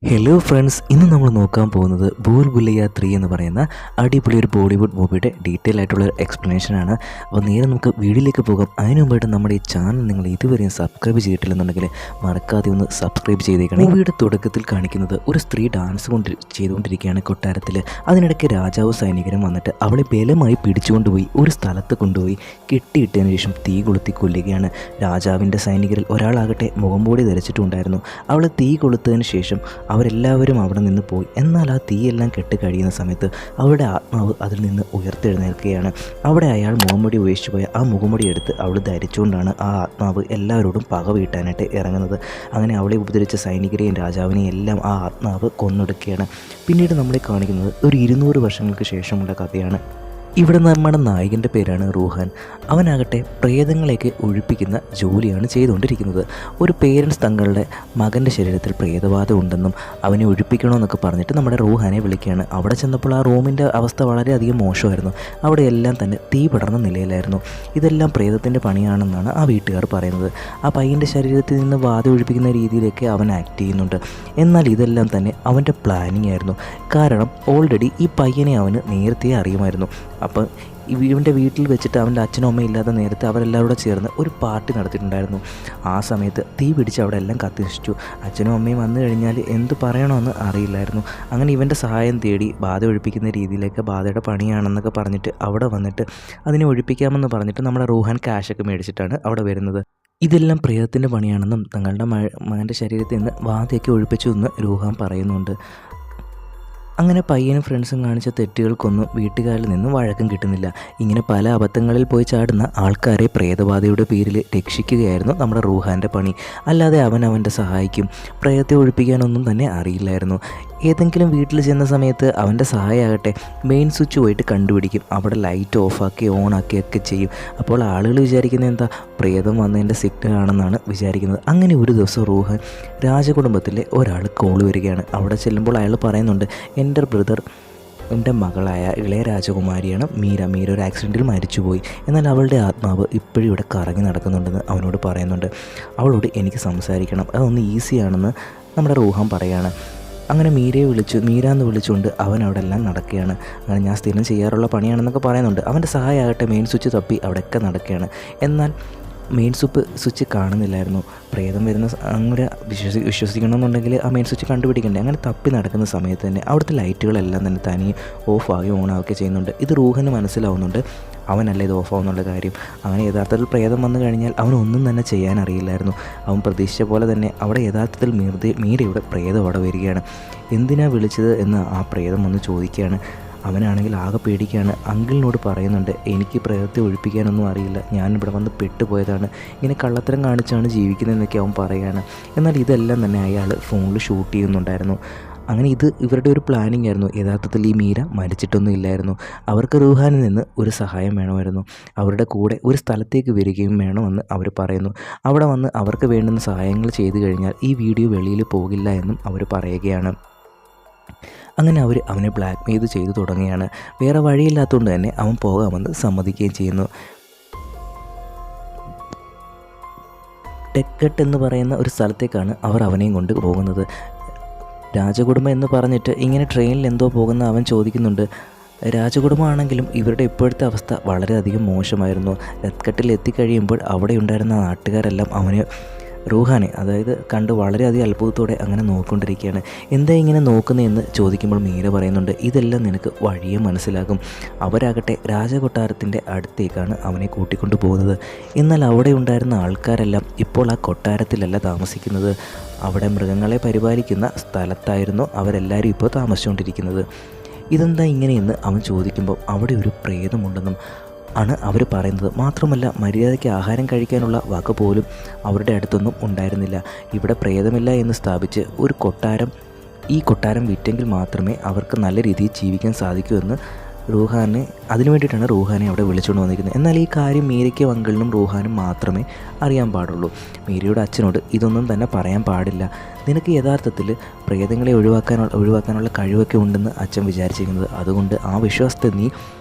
Hello friends, ഇന്ന് നമ്മൾ നോക്കാൻ പോകുന്നത് ഭൂൽ ഭുലയ്യ 3 എന്ന് പറയുന്ന അടിപൊളി ഒരു ബോളിവുഡ് മൂവിയുടെ ഡീറ്റെയിൽ ആയിട്ടുള്ള എക്സ്പ്ലനേഷനാണ്. അപ്പോൾ നേരെ നമുക്ക് വീഡിയോയിലേക്ക് പോകാം. അതിനു മുമ്പായിട്ട് നമ്മുടെ ഈ ചാനൽ നിങ്ങൾ ഇതുവരെയും സബ്സ്ക്രൈബ് ചെയ്തിട്ടില്ലെന്നുണ്ടെങ്കിൽ മറക്കാതെ ഒന്ന് സബ്സ്ക്രൈബ് ചെയ്തേക്കണം. മൂവിയുടെ തുടക്കത്തിൽ കാണിക്കുന്നത് ഒരു സ്ത്രീ ഡാൻസ് ചെയ്തുകൊണ്ടിരിക്കുകയാണ് കൊട്ടാരത്തിൽ. അതിനിടയ്ക്ക് രാജാവ് സൈനികരും വന്നിട്ട് അവളെ ബലമായി പിടിച്ചുകൊണ്ടുപോയി ഒരു സ്ഥലത്ത് കൊണ്ടുപോയി കെട്ടിയിട്ടതിന് ശേഷം തീ കൊളുത്തി കൊല്ലുകയാണ്. രാജാവിൻ്റെ സൈനികരിൽ ഒരാളാകട്ടെ മുഖംമൂടി ധരിച്ചിട്ടുണ്ടായിരുന്നു. അവൾ തീ കൊളുത്തതിന് ശേഷം അവരെല്ലാവരും അവിടെ നിന്ന് പോയി. എന്നാൽ ആ തീയെല്ലാം കെട്ട് കഴിയുന്ന സമയത്ത് അവളുടെ ആത്മാവ് അതിൽ നിന്ന് ഉയർത്തെഴുന്നേൽക്കുകയാണ്. അവിടെ അയാൾ മുഖംമൂടി ഉപേക്ഷിച്ച് പോയ ആ മുഖംമൂടി എടുത്ത് അവൾ ധരിച്ചുകൊണ്ടാണ് ആ ആത്മാവ് എല്ലാവരോടും പക വീട്ടാനായിട്ട് ഇറങ്ങുന്നത്. അങ്ങനെ അവളെ ഉപദ്രവിച്ച സൈനികരെയും രാജാവിനെയും എല്ലാം ആ ആത്മാവ് കൊന്നൊടുക്കുകയാണ്. പിന്നീട് നമ്മളെ കാണിക്കുന്നത് ഒരു 200 വർഷങ്ങൾക്ക് ശേഷമുള്ള കഥയാണ്. ഇവിടെ നമ്മുടെ നായകൻ്റെ പേരാണ് റൂഹാൻ. അവനാകട്ടെ പ്രേതങ്ങളെയൊക്കെ ഒഴിപ്പിക്കുന്ന ജോലിയാണ് ചെയ്തുകൊണ്ടിരിക്കുന്നത്. ഒരു പേരൻസ് തങ്ങളുടെ മകൻ്റെ ശരീരത്തിൽ പ്രേതബാധ ഉണ്ടെന്നും അവനെ ഒഴിപ്പിക്കണമെന്നൊക്കെ പറഞ്ഞിട്ട് നമ്മുടെ റൂഹാനെ വിളിക്കുകയാണ്. അവിടെ ചെന്നപ്പോൾ ആ റൂമിൻ്റെ അവസ്ഥ വളരെയധികം മോശമായിരുന്നു. അവിടെ എല്ലാം തന്നെ തീ പടർന്ന നിലയിലായിരുന്നു. ഇതെല്ലാം പ്രേതത്തിൻ്റെ പണിയാണെന്നാണ് ആ വീട്ടുകാർ പറയുന്നത്. ആ പയ്യൻ്റെ ശരീരത്തിൽ നിന്ന് ബാധ ഒഴിപ്പിക്കുന്ന രീതിയിലൊക്കെ അവൻ ആക്ട് ചെയ്യുന്നുണ്ട്. എന്നാൽ ഇതെല്ലാം തന്നെ അവൻ്റെ പ്ലാനിങ് ആയിരുന്നു. കാരണം ഓൾറെഡി ഈ പയ്യനെ അവന് നേരത്തെ അറിയുമായിരുന്നു. അപ്പം ഇവൻ്റെ വീട്ടിൽ വെച്ചിട്ട് അവൻ്റെ അച്ഛനും അമ്മയും ഇല്ലാത്ത നേരത്തെ അവരെല്ലാവരും കൂടെ ചേർന്ന് ഒരു പാർട്ടി നടത്തിയിട്ടുണ്ടായിരുന്നു. ആ സമയത്ത് തീ പിടിച്ച് അവിടെ എല്ലാം കത്തിനശിച്ചു. അച്ഛനും അമ്മയും വന്നു കഴിഞ്ഞാൽ എന്ത് പറയണമെന്ന് അറിയില്ലായിരുന്നു. അങ്ങനെ ഇവൻ്റെ സഹായം തേടി ബാധ ഒഴിപ്പിക്കുന്ന രീതിയിലേക്ക് ബാധയുടെ പണിയാണെന്നൊക്കെ പറഞ്ഞിട്ട് അവിടെ വന്നിട്ട് അതിനെ ഒഴിപ്പിക്കാമെന്ന് പറഞ്ഞിട്ട് നമ്മുടെ റൂഹാൻ ക്യാഷൊക്കെ മേടിച്ചിട്ടാണ് അവിടെ വരുന്നത്. ഇതെല്ലാം പ്രേതത്തിൻ്റെ പണിയാണെന്നും തങ്ങളുടെ മകൻ്റെ ശരീരത്തിൽ നിന്ന് ബാധയൊക്കെ ഒഴിപ്പിച്ചു എന്ന് റൂഹാൻ പറയുന്നുണ്ട്. അങ്ങനെ പയ്യനും ഫ്രണ്ട്സും കാണിച്ച തെറ്റുകൾക്കൊന്നും വീട്ടുകാരിൽ നിന്നും വഴക്കം കിട്ടുന്നില്ല. ഇങ്ങനെ പല അബദ്ധങ്ങളിൽ പോയി ചാടുന്ന ആൾക്കാരെ പ്രേതബാധയുടെ പേരിൽ രക്ഷിക്കുകയായിരുന്നു നമ്മുടെ റൂഹാൻ്റെ പണി. അല്ലാതെ അവൻ്റെ സഹായിക്കും പ്രേതത്തെ ഒഴിപ്പിക്കാനൊന്നും തന്നെ അറിയില്ലായിരുന്നു. ഏതെങ്കിലും വീട്ടിൽ ചെന്ന സമയത്ത് അവൻ്റെ സഹായമാകട്ടെ മെയിൻ സ്വിച്ച് പോയിട്ട് കണ്ടുപിടിക്കും. അവിടെ ലൈറ്റ് ഓഫാക്കി ഓണാക്കിയൊക്കെ ചെയ്യും. അപ്പോൾ ആളുകൾ വിചാരിക്കുന്നത് എന്താ, പ്രേതം വന്നതിൻ്റെ സിഗ്നലാണെന്നാണ് വിചാരിക്കുന്നത്. അങ്ങനെ ഒരു ദിവസം റൂഹാൻ രാജകുടുംബത്തിലെ ഒരാൾ കോൾ വരികയാണ്. അവിടെ ചെല്ലുമ്പോൾ അയാൾ പറയുന്നുണ്ട്, എൻ്റെ ബ്രദർ എൻ്റെ മകളായ ഇളയ രാജകുമാരിയാണ് മീര ഒരു ആക്സിഡൻറ്റിൽ മരിച്ചുപോയി. എന്നാൽ അവളുടെ ആത്മാവ് ഇപ്പോഴും ഇവിടെ കറങ്ങി നടക്കുന്നുണ്ടെന്ന് അവനോട് പറയുന്നുണ്ട്. അവളോട് എനിക്ക് സംസാരിക്കണം, അതൊന്ന് ഈസിയാണെന്ന് നമ്മുടെ റൂഹാൻ പറയുകയാണ്. അങ്ങനെ മീര എന്ന് വിളിച്ചുകൊണ്ട് അവൻ അവിടെ എല്ലാം നടക്കുകയാണ്. അങ്ങനെ ഞാൻ സ്ഥിരം ചെയ്യാറുള്ള പണിയാണെന്നൊക്കെ പറയുന്നുണ്ട്. അവൻ്റെ സഹായമാകട്ടെ മെയിൻ സ്വിച്ച് തപ്പി അവിടെയൊക്കെ നടക്കുകയാണ്. എന്നാൽ മെയിൻ സ്വിച്ച് കാണുന്നില്ലായിരുന്നു. പ്രേതം വരുന്ന അങ്ങനെ വിശ്വസിക്കണമെന്നുണ്ടെങ്കിൽ ആ മെയിൻ സ്വിച്ച് കണ്ടുപിടിക്കണ്ടേ. അങ്ങനെ തപ്പി നടക്കുന്ന സമയത്ത് തന്നെ അവിടുത്തെ ലൈറ്റുകളെല്ലാം തന്നെ തനിയെ ഓഫാകുകയും ഓണാവുകയൊക്കെ ചെയ്യുന്നുണ്ട്. ഇത് റൂഹന് മനസ്സിലാവുന്നുണ്ട്, അവനല്ല ഇത് ഓഫാവുന്നുള്ള കാര്യം. അങ്ങനെ യഥാർത്ഥത്തിൽ പ്രേതം വന്നു കഴിഞ്ഞാൽ അവനൊന്നും തന്നെ ചെയ്യാൻ അറിയില്ലായിരുന്നു. അവൻ പ്രതീക്ഷിച്ച പോലെ തന്നെ അവിടെ യഥാർത്ഥത്തിൽ മീരയുടെ പ്രേതം അവിടെ വരികയാണ്. എന്തിനാ വിളിച്ചത് എന്ന് ആ പ്രേതം വന്ന് ചോദിക്കുകയാണ്. അവനാണെങ്കിൽ ആകെ പേടിക്കുകയാണ്. അങ്കിളിനോട് പറയുന്നുണ്ട്, എനിക്ക് പ്രേതത്തെ ഒഴിപ്പിക്കാനൊന്നും അറിയില്ല, ഞാനിവിടെ വന്ന് പെട്ടുപോയതാണ്, ഇങ്ങനെ കള്ളത്തരം കാണിച്ചാണ് ജീവിക്കുന്നതെന്നൊക്കെ അവൻ പറയുകയാണ്. എന്നാൽ ഇതെല്ലാം തന്നെ അയാൾ ഫോണിൽ ഷൂട്ട് ചെയ്യുന്നുണ്ടായിരുന്നു. അങ്ങനെ ഇത് ഇവരുടെ ഒരു പ്ലാനിങ് ആയിരുന്നു. യഥാർത്ഥത്തിൽ ഈ മീര മരിച്ചിട്ടൊന്നും ഇല്ലായിരുന്നു. അവർക്ക് റൂഹാനിൽ നിന്ന് ഒരു സഹായം വേണമായിരുന്നു. അവരുടെ കൂടെ ഒരു സ്ഥലത്തേക്ക് വരികയും വേണമെന്ന് അവർ പറയുന്നു. അവിടെ വന്ന് അവർക്ക് വേണ്ടുന്ന സഹായങ്ങൾ ചെയ്തു കഴിഞ്ഞാൽ ഈ വീഡിയോ വെളിയിൽ പോകില്ല എന്നും അവർ പറയുകയാണ്. അങ്ങനെ അവനെ ബ്ലാക്ക് മെയിൽ ചെയ്തു തുടങ്ങുകയാണ്. വേറെ വഴിയില്ലാത്തതുകൊണ്ട് തന്നെ അവൻ പോകാമെന്ന് സമ്മതിക്കുകയും ചെയ്യുന്നു. ടെക്കട്ട് എന്ന് പറയുന്ന ഒരു സ്ഥലത്തേക്കാണ് അവർ അവനെയും കൊണ്ട് പോകുന്നത്. രാജകുടുംബം എന്ന് പറഞ്ഞിട്ട് ഇങ്ങനെ ട്രെയിനിൽ എന്തോ പോകുന്ന അവൻ ചോദിക്കുന്നുണ്ട്. രാജകുടുംബമാണെങ്കിലും ഇവരുടെ ഇപ്പോഴത്തെ അവസ്ഥ വളരെയധികം മോശമായിരുന്നു. ടെക്കട്ടിൽ എത്തിക്കഴിയുമ്പോൾ അവിടെ ഉണ്ടായിരുന്ന നാട്ടുകാരെല്ലാം റൂഹാനെ അതായത് കണ്ട് വളരെയധികം അത്ഭുതത്തോടെ അങ്ങനെ നോക്കിക്കൊണ്ടിരിക്കുകയാണ്. എന്താ ഇങ്ങനെ നോക്കുന്നതെന്ന് ചോദിക്കുമ്പോൾ മീര പറയുന്നുണ്ട്, ഇതെല്ലാം നിനക്ക് വഴിയെ മനസ്സിലാകും. അവരാകട്ടെ രാജകൊട്ടാരത്തിൻ്റെ അടുത്തേക്കാണ് അവനെ കൂട്ടിക്കൊണ്ടു പോകുന്നത്. എന്നാൽ അവിടെ ഉണ്ടായിരുന്ന ആൾക്കാരെല്ലാം ഇപ്പോൾ ആ കൊട്ടാരത്തിലല്ല താമസിക്കുന്നത്. അവിടെ മൃഗങ്ങളെ പരിപാലിക്കുന്ന സ്ഥലത്തായിരുന്നു അവരെല്ലാവരും ഇപ്പോൾ താമസിച്ചുകൊണ്ടിരിക്കുന്നത്. ഇതെന്താ ഇങ്ങനെയെന്ന് അവൻ ചോദിക്കുമ്പോൾ അവിടെ ഒരു പ്രേതമുണ്ടെന്നും ആണ് അവർ പറയുന്നത്. മാത്രമല്ല മര്യാദയ്ക്ക് ആഹാരം കഴിക്കാനുള്ള വക പോലും അവരുടെ അടുത്തൊന്നും ഉണ്ടായിരുന്നില്ല. ഇവിടെ പ്രേതമില്ല എന്ന് സ്ഥാപിച്ച് ഈ കൊട്ടാരം വിറ്റെങ്കിൽ മാത്രമേ അവർക്ക് നല്ല രീതിയിൽ ജീവിക്കാൻ സാധിക്കൂ എന്ന് അതിനു വേണ്ടിയിട്ടാണ് റൂഹാനെ അവിടെ വിളിച്ചുകൊണ്ട് വന്നിരിക്കുന്നത്. എന്നാൽ ഈ കാര്യം മീരയ്ക്കും അങ്കിളിനും റൂഹാനും മാത്രമേ അറിയാൻ പാടുള്ളൂ. മീരയുടെ അച്ഛനോട് ഇതൊന്നും തന്നെ പറയാൻ പാടില്ല. നിനക്ക് യഥാർത്ഥത്തിൽ പ്രേതങ്ങളെ ഒഴിവാക്കാനുള്ള കഴിവൊക്കെ ഉണ്ടെന്ന് അച്ഛൻ വിചാരിച്ചിരിക്കുന്നത്. അതുകൊണ്ട് ആ വിശ്വാസത്തെ നീ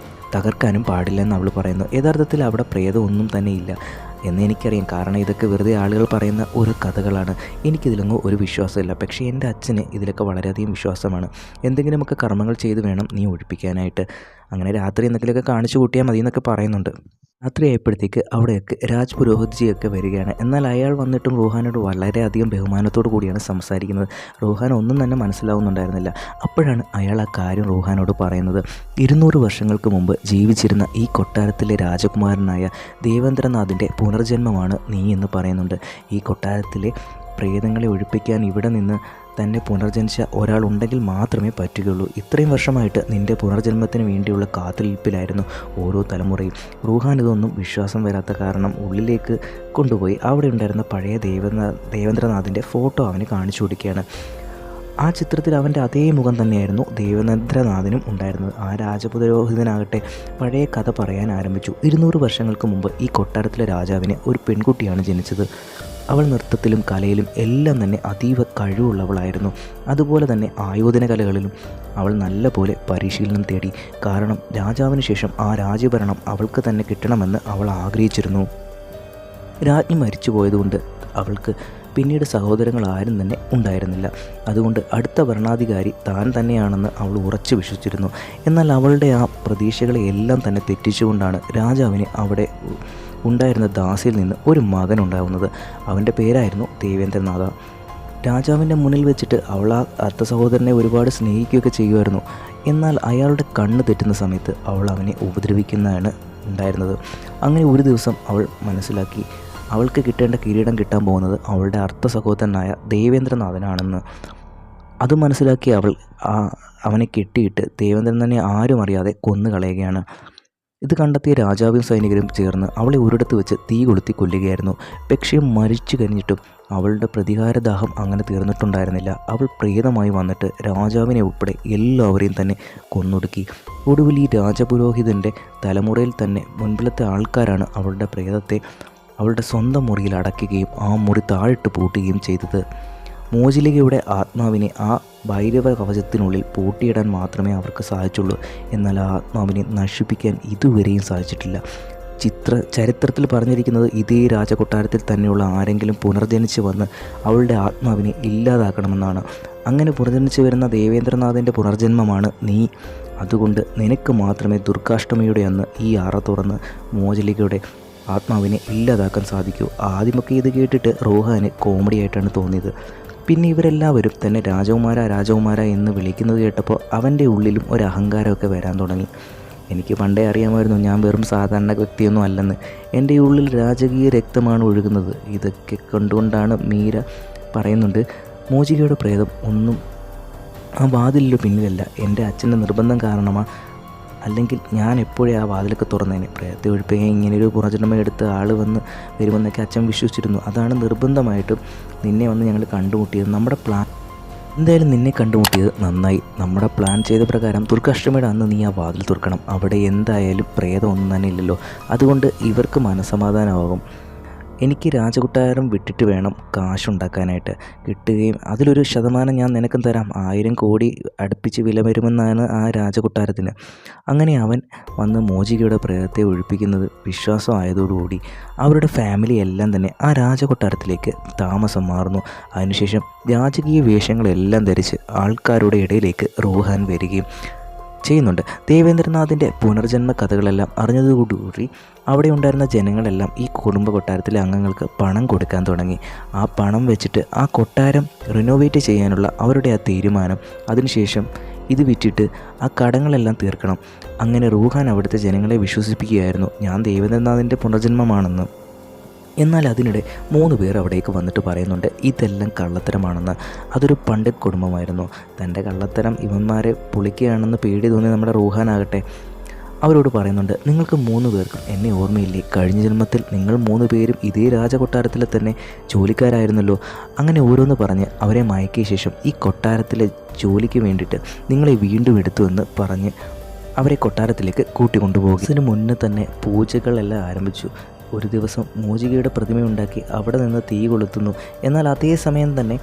തകർക്കാനും പാടില്ല എന്ന് അവൾ പറയുന്നു. യഥാർത്ഥത്തിൽ അവിടെ പ്രേതം ഒന്നും തന്നെ ഇല്ല. എന്ന് എനിക്കറിയാം. കാരണം ഇതൊക്കെ വെറുതെ ആളുകൾ പറയുന്ന ഓരോ കഥകളാണ്. എനിക്കിതിലൊന്നും ഒരു വിശ്വാസമില്ല. പക്ഷേ എൻ്റെ അച്ഛന് ഇതിലൊക്കെ വളരെയധികം വിശ്വാസമാണ്. എന്തെങ്കിലുമൊക്കെ കർമ്മങ്ങൾ ചെയ്ത് വേണം നീ ഒഴിപ്പിക്കാനായിട്ട്. അങ്ങനെ രാത്രി എന്തെങ്കിലുമൊക്കെ കാണിച്ചു കൂട്ടിയാൽ മതി എന്നൊക്കെ പറയുന്നുണ്ട്. രാത്രിയായപ്പോഴത്തേക്ക് അവിടെയൊക്കെ രാജ് പുരോഹിത്ജിയൊക്കെ വരികയാണ്. എന്നാൽ അയാൾ വന്നിട്ടും റൂഹാനോട് വളരെയധികം ബഹുമാനത്തോടു കൂടിയാണ് സംസാരിക്കുന്നത്. റൂഹാൻ ഒന്നും തന്നെ മനസ്സിലാവുന്നുണ്ടായിരുന്നില്ല. അപ്പോഴാണ് അയാൾ ആ കാര്യം റൂഹാനോട് പറയുന്നത്. 200 വർഷങ്ങൾക്ക് മുമ്പ് ജീവിച്ചിരുന്ന ഈ കൊട്ടാരത്തിലെ രാജകുമാരനായ ദേവേന്ദ്രനാഥിൻ്റെ പുനർജന്മമാണ് നീ എന്ന് പറയുന്നുണ്ട്. ഈ കൊട്ടാരത്തിലെ പ്രേതങ്ങളെ ഒഴിപ്പിക്കാൻ ഇവിടെ നിന്ന് തന്നെ പുനർജനിച്ച ഒരാളുണ്ടെങ്കിൽ മാത്രമേ പറ്റുകയുള്ളൂ. ഇത്രയും വർഷമായിട്ട് നിൻ്റെ പുനർജന്മത്തിന് വേണ്ടിയുള്ള കാത്തിരിപ്പിലായിരുന്നു ഓരോ തലമുറയും. റൂഹാൻ ഇതൊന്നും വിശ്വാസം വരാത്ത കാരണം ഉള്ളിലേക്ക് കൊണ്ടുപോയി അവിടെ ഉണ്ടായിരുന്ന പഴയ ദേവേന്ദ്രനാഥിൻ്റെ ഫോട്ടോ അവന് കാണിച്ചു കൊടുക്കുകയാണ്. ആ ചിത്രത്തിൽ അവൻ്റെ അതേ മുഖം തന്നെയായിരുന്നു ദേവേന്ദ്രനാഥിനും ഉണ്ടായിരുന്നത്. ആ രാജപുരോഹിതനാകട്ടെ പഴയ കഥ പറയാൻ ആരംഭിച്ചു. 200 വർഷങ്ങൾക്ക് മുമ്പ് ഈ കൊട്ടാരത്തിലെ രാജാവിന് ഒരു പെൺകുട്ടിയാണ് ജനിച്ചത്. അവൾ നൃത്തത്തിലും കലയിലും എല്ലാം തന്നെ അതീവ കഴിവുള്ളവളായിരുന്നു. അതുപോലെ തന്നെ ആയോധന കലകളിലും അവൾ നല്ല പോലെ പരിശീലനം തേടി. കാരണം രാജാവിന് ശേഷം ആ രാജ്യഭരണം അവൾക്ക് തന്നെ കിട്ടണമെന്ന് അവൾ ആഗ്രഹിച്ചിരുന്നു. രാജ്ഞി മരിച്ചു പോയതുകൊണ്ട് അവൾക്ക് പിന്നീട് സഹോദരങ്ങൾ ആരും തന്നെ ഉണ്ടായിരുന്നില്ല. അതുകൊണ്ട് അടുത്ത ഭരണാധികാരി താൻ തന്നെയാണെന്ന് അവൾ ഉറച്ചു വിശ്വസിച്ചിരുന്നു. എന്നാൽ അവളുടെ ആ പ്രതീക്ഷകളെ എല്ലാം തന്നെ തെറ്റിച്ചുകൊണ്ടാണ് രാജാവിന് അവിടെ ഉണ്ടായിരുന്ന ദാസിയിൽ നിന്ന് ഒരു മകനുണ്ടാവുന്നത്. അവൻ്റെ പേരായിരുന്നു ദേവേന്ദ്രനാഥ. രാജാവിൻ്റെ മുന്നിൽ വെച്ചിട്ട് അവൾ ആ അർത്ഥ സഹോദരനെ ഒരുപാട് സ്നേഹിക്കുകയൊക്കെ ചെയ്യുമായിരുന്നു. എന്നാൽ അയാളുടെ കണ്ണ് തെറ്റുന്ന സമയത്ത് അവൾ അവനെ ഉപദ്രവിക്കുന്നതാണ് ഉണ്ടായിരുന്നത്. അങ്ങനെ ഒരു ദിവസം അവൾ മനസ്സിലാക്കി അവൾക്ക് കിട്ടേണ്ട കിരീടം കിട്ടാൻ പോകുന്നത് അവളുടെ അർത്ഥ സഹോദരനായ ദേവേന്ദ്രനാഥനാണെന്ന്. അത് മനസ്സിലാക്കി അവൾ അവനെ കെട്ടിയിട്ട് ദേവേന്ദ്രൻ തന്നെ ആരും അറിയാതെ കൊന്നു കളയുകയാണ്. ഇത് കണ്ടെത്തിയ രാജാവും സൈനികരും ചേർന്ന് അവളെ ഒരിടത്ത് വെച്ച് തീ കൊളുത്തി കൊല്ലുകയായിരുന്നു. പക്ഷേ മരിച്ചു കഴിഞ്ഞിട്ടും അവളുടെ പ്രതികാരദാഹം അങ്ങനെ തീർന്നിട്ടുണ്ടായിരുന്നില്ല. അവൾ പ്രേതമായി വന്നിട്ട് രാജാവിനെ ഉൾപ്പെടെ എല്ലാവരെയും തന്നെ കൊന്നൊടുക്കി. ഒടുവിൽ ഈ രാജപുരോഹിതൻ്റെ തലമുറയിൽ തന്നെ മുൻപിലത്തെ ആൾക്കാരാണ് അവളുടെ പ്രേതത്തെ അവളുടെ സ്വന്തം മുറിയിൽ അടയ്ക്കുകയും ആ മുറി താഴിട്ട് പൂട്ടുകയും ചെയ്തത്. മോചിലികയുടെ ആത്മാവിനെ ആ ഭൈരവ കവചത്തിനുള്ളിൽ പൂട്ടിയിടാൻ മാത്രമേ അവർക്ക് സാധിച്ചുള്ളൂ. എന്നാൽ ആ ആത്മാവിനെ നശിപ്പിക്കാൻ ഇതുവരെയും സാധിച്ചിട്ടില്ല. ചരിത്രത്തിൽ പറഞ്ഞിരിക്കുന്നത് ഇതേ രാജകൊട്ടാരത്തിൽ തന്നെയുള്ള ആരെങ്കിലും പുനർജനിച്ച് വന്ന് അവളുടെ ആത്മാവിനെ ഇല്ലാതാക്കണമെന്നാണ്. അങ്ങനെ പുനർജനിച്ച് വരുന്ന ദേവേന്ദ്രനാഥിൻ്റെ പുനർജന്മമാണ് നീ. അതുകൊണ്ട് നിനക്ക് മാത്രമേ ദുർഗാഷ്ടമിയുടെ അന്ന് ഈ അറ തുറന്ന് മോചിലികയുടെ ആത്മാവിനെ ഇല്ലാതാക്കാൻ സാധിക്കൂ. ആദ്യമൊക്കെ ഇത് കേട്ടിട്ട് റോഹാന് കോമഡി ആയിട്ടാണ് തോന്നിയത്. പിന്നെ ഇവരെല്ലാവരും തന്നെ രാജകുമാര എന്ന് വിളിക്കുന്നത് കേട്ടപ്പോൾ അവൻ്റെ ഉള്ളിലും ഒരു അഹങ്കാരമൊക്കെ വരാൻ തുടങ്ങി. എനിക്ക് പണ്ടേ അറിയാമായിരുന്നു ഞാൻ വെറും സാധാരണ വ്യക്തിയൊന്നും അല്ലെന്ന്. എൻ്റെ ഉള്ളിൽ രാജകീയ രക്തമാണ് ഒഴുകുന്നത്. ഇതൊക്കെ കണ്ടുകൊണ്ടാണ് മീര പറയുന്നുണ്ട്, മോചിലിയുടെ പ്രേതം ഒന്നും ആ വാതിലിൻ്റെ പിന്നിലല്ല, എൻ്റെ അച്ഛൻ്റെ നിർബന്ധം കാരണമാണ്. അല്ലെങ്കിൽ ഞാൻ എപ്പോഴും ആ വാതിലൊക്കെ തുറന്നേനെ. പ്രേതത്തെ ഒഴിപ്പിക്കാൻ ഇങ്ങനെയൊരു പുനർജന്മം എടുത്ത് ആൾ വരുമെന്നൊക്കെ അച്ഛൻ വിശ്വസിച്ചിരുന്നു. അതാണ് നിർബന്ധമായിട്ടും നിന്നെ വന്ന് ഞങ്ങൾ കണ്ടുമുട്ടിയത്. നമ്മുടെ പ്ലാൻ എന്തായാലും നിന്നെ കണ്ടുമുട്ടിയത് നന്നായി. നമ്മുടെ പ്ലാൻ ചെയ്ത പ്രകാരം ദുർഗാഷ്ടമിയുടെ അന്ന് നീ ആ വാതിൽ തുറക്കണം. അവിടെ എന്തായാലും പ്രേതം ഒന്നും തന്നെ ഇല്ലല്ലോ. അതുകൊണ്ട് ഇവർക്ക് മനസ്സമാധാനമാകും. എനിക്ക് രാജകൊട്ടാരം വിട്ടിട്ട് വേണം കാശുണ്ടാക്കാനായിട്ട്. കിട്ടുകയും അതിലൊരു ശതമാനം ഞാൻ നിനക്കും തരാം. 1000 കോടി അടുപ്പിച്ച് വില വരുമെന്നാണ് ആ രാജകൊട്ടാരത്തിന്. അങ്ങനെ അവൻ വന്ന് മോചികയുടെ പ്രേതത്തെ ഒഴിപ്പിക്കുന്നത് വിശ്വാസമായതോടുകൂടി അവരുടെ ഫാമിലി എല്ലാം തന്നെ ആ രാജകൊട്ടാരത്തിലേക്ക് താമസം മാറുന്നു. അതിനുശേഷം രാജകീയ വേഷങ്ങളെല്ലാം ധരിച്ച് ആൾക്കാരുടെ ഇടയിലേക്ക് റോഹാൻ വരികയും ചെയ്യുന്നുണ്ട്. ദേവേന്ദ്രനാഥിൻ്റെ പുനർജന്മ കഥകളെല്ലാം അറിഞ്ഞതോടുകൂടി അവിടെ ഉണ്ടായിരുന്ന ജനങ്ങളെല്ലാം ഈ കുടുംബ കൊട്ടാരത്തിലെ അംഗങ്ങൾക്ക് പണം കൊടുക്കാൻ തുടങ്ങി. ആ പണം വെച്ചിട്ട് ആ കൊട്ടാരം റിനോവേറ്റ് ചെയ്യാനുള്ള അവരുടെ ആ തീരുമാനം, അതിനുശേഷം ഇത് വിറ്റിട്ട് ആ കടങ്ങളെല്ലാം തീർക്കണം. അങ്ങനെ റൂഹാൻ അവിടുത്തെ ജനങ്ങളെ വിശ്വസിപ്പിക്കുകയായിരുന്നു ഞാൻ ദേവേന്ദ്രനാഥിൻ്റെ പുനർജന്മമാണെന്ന്. എന്നാൽ അതിനിടെ 3 പേർ അവിടേക്ക് വന്നിട്ട് പറയുന്നുണ്ട് ഇതെല്ലാം കള്ളത്തരമാണെന്ന്. അതൊരു പണ്ഡിറ്റ് കുടുംബമായിരുന്നു. തൻ്റെ കള്ളത്തരം ഇവന്മാരെ പൊളിക്കുകയാണെന്ന് പേടി തോന്നി നമ്മുടെ റൂഹാനാകട്ടെ അവരോട് പറയുന്നുണ്ട്, നിങ്ങൾക്ക് 3 പേർക്കും എന്നെ ഓർമ്മയില്ലേ? കഴിഞ്ഞ ജന്മത്തിൽ നിങ്ങൾ 3 പേരും ഇതേ രാജകൊട്ടാരത്തിലെ തന്നെ ജോലിക്കാരായിരുന്നല്ലോ. അങ്ങനെ ഓരോന്ന് പറഞ്ഞ് അവരെ മയക്കിയ ശേഷം ഈ കൊട്ടാരത്തിലെ ജോലിക്ക് വേണ്ടിയിട്ട് നിങ്ങളെ വീണ്ടും എടുത്തുവെന്ന് പറഞ്ഞ് അവരെ കൊട്ടാരത്തിലേക്ക് കൂട്ടിക്കൊണ്ടുപോകും. ഇതിന് മുന്നേ തന്നെ പൂജകളെല്ലാം ആരംഭിച്ചു. ഒരു ദിവസം മോചികയുടെ പ്രതിമയുണ്ടാക്കി അവിടെ നിന്ന് തീ കൊളുത്തുന്നു. എന്നാൽ അതേ സമയം തന്നെ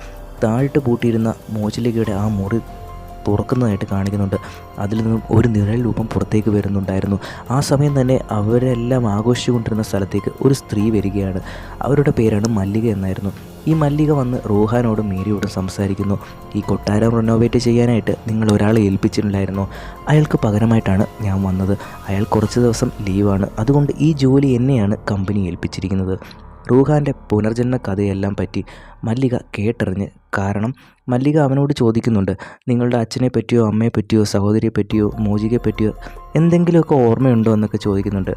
താഴിട്ട് പൂട്ടിയിരുന്ന മോചിലികയുടെ ആ മുറി തുറക്കുന്നതായിട്ട് കാണിക്കുന്നുണ്ട്. അതിൽ നിന്നും ഒരു നിഴൽ രൂപം പുറത്തേക്ക് വരുന്നുണ്ടായിരുന്നു. ആ സമയം തന്നെ അവരെല്ലാം ആഘോഷിച്ചുകൊണ്ടിരുന്ന സ്ഥലത്തേക്ക് ഒരു സ്ത്രീ വരികയാണ്. അവരുടെ പേരാണ് മല്ലിക എന്നായിരുന്നു. ഈ മല്ലിക വന്ന് റോഹാനോടും മേരിയോടും സംസാരിക്കുന്നു. ഈ കൊട്ടാരം റിനോവേറ്റ് ചെയ്യാനായിട്ട് നിങ്ങൾ ഒരാളെ ഏൽപ്പിച്ചിട്ടുണ്ടായിരുന്നു. അയാൾക്ക് പകരമായിട്ടാണ് ഞാൻ വന്നത്. അയാൾ കുറച്ച് ദിവസം ലീവാണ്. അതുകൊണ്ട് ഈ ജോലി എന്നെയാണ് കമ്പനി ഏൽപ്പിച്ചിരിക്കുന്നത്. റൂഹാൻ്റെ പുനർജന്മ കഥയെല്ലാം പറ്റി മല്ലിക കേട്ടറിഞ്ഞ്, കാരണം മല്ലിക അവനോട് ചോദിക്കുന്നുണ്ട്, നിങ്ങളുടെ അച്ഛനെ പറ്റിയോ അമ്മയെ പറ്റിയോ സഹോദരിയെ പറ്റിയോ മോചികയെ പറ്റിയോ എന്തെങ്കിലുമൊക്കെ ഓർമ്മയുണ്ടോ എന്നൊക്കെ ചോദിക്കുന്നുണ്ട്.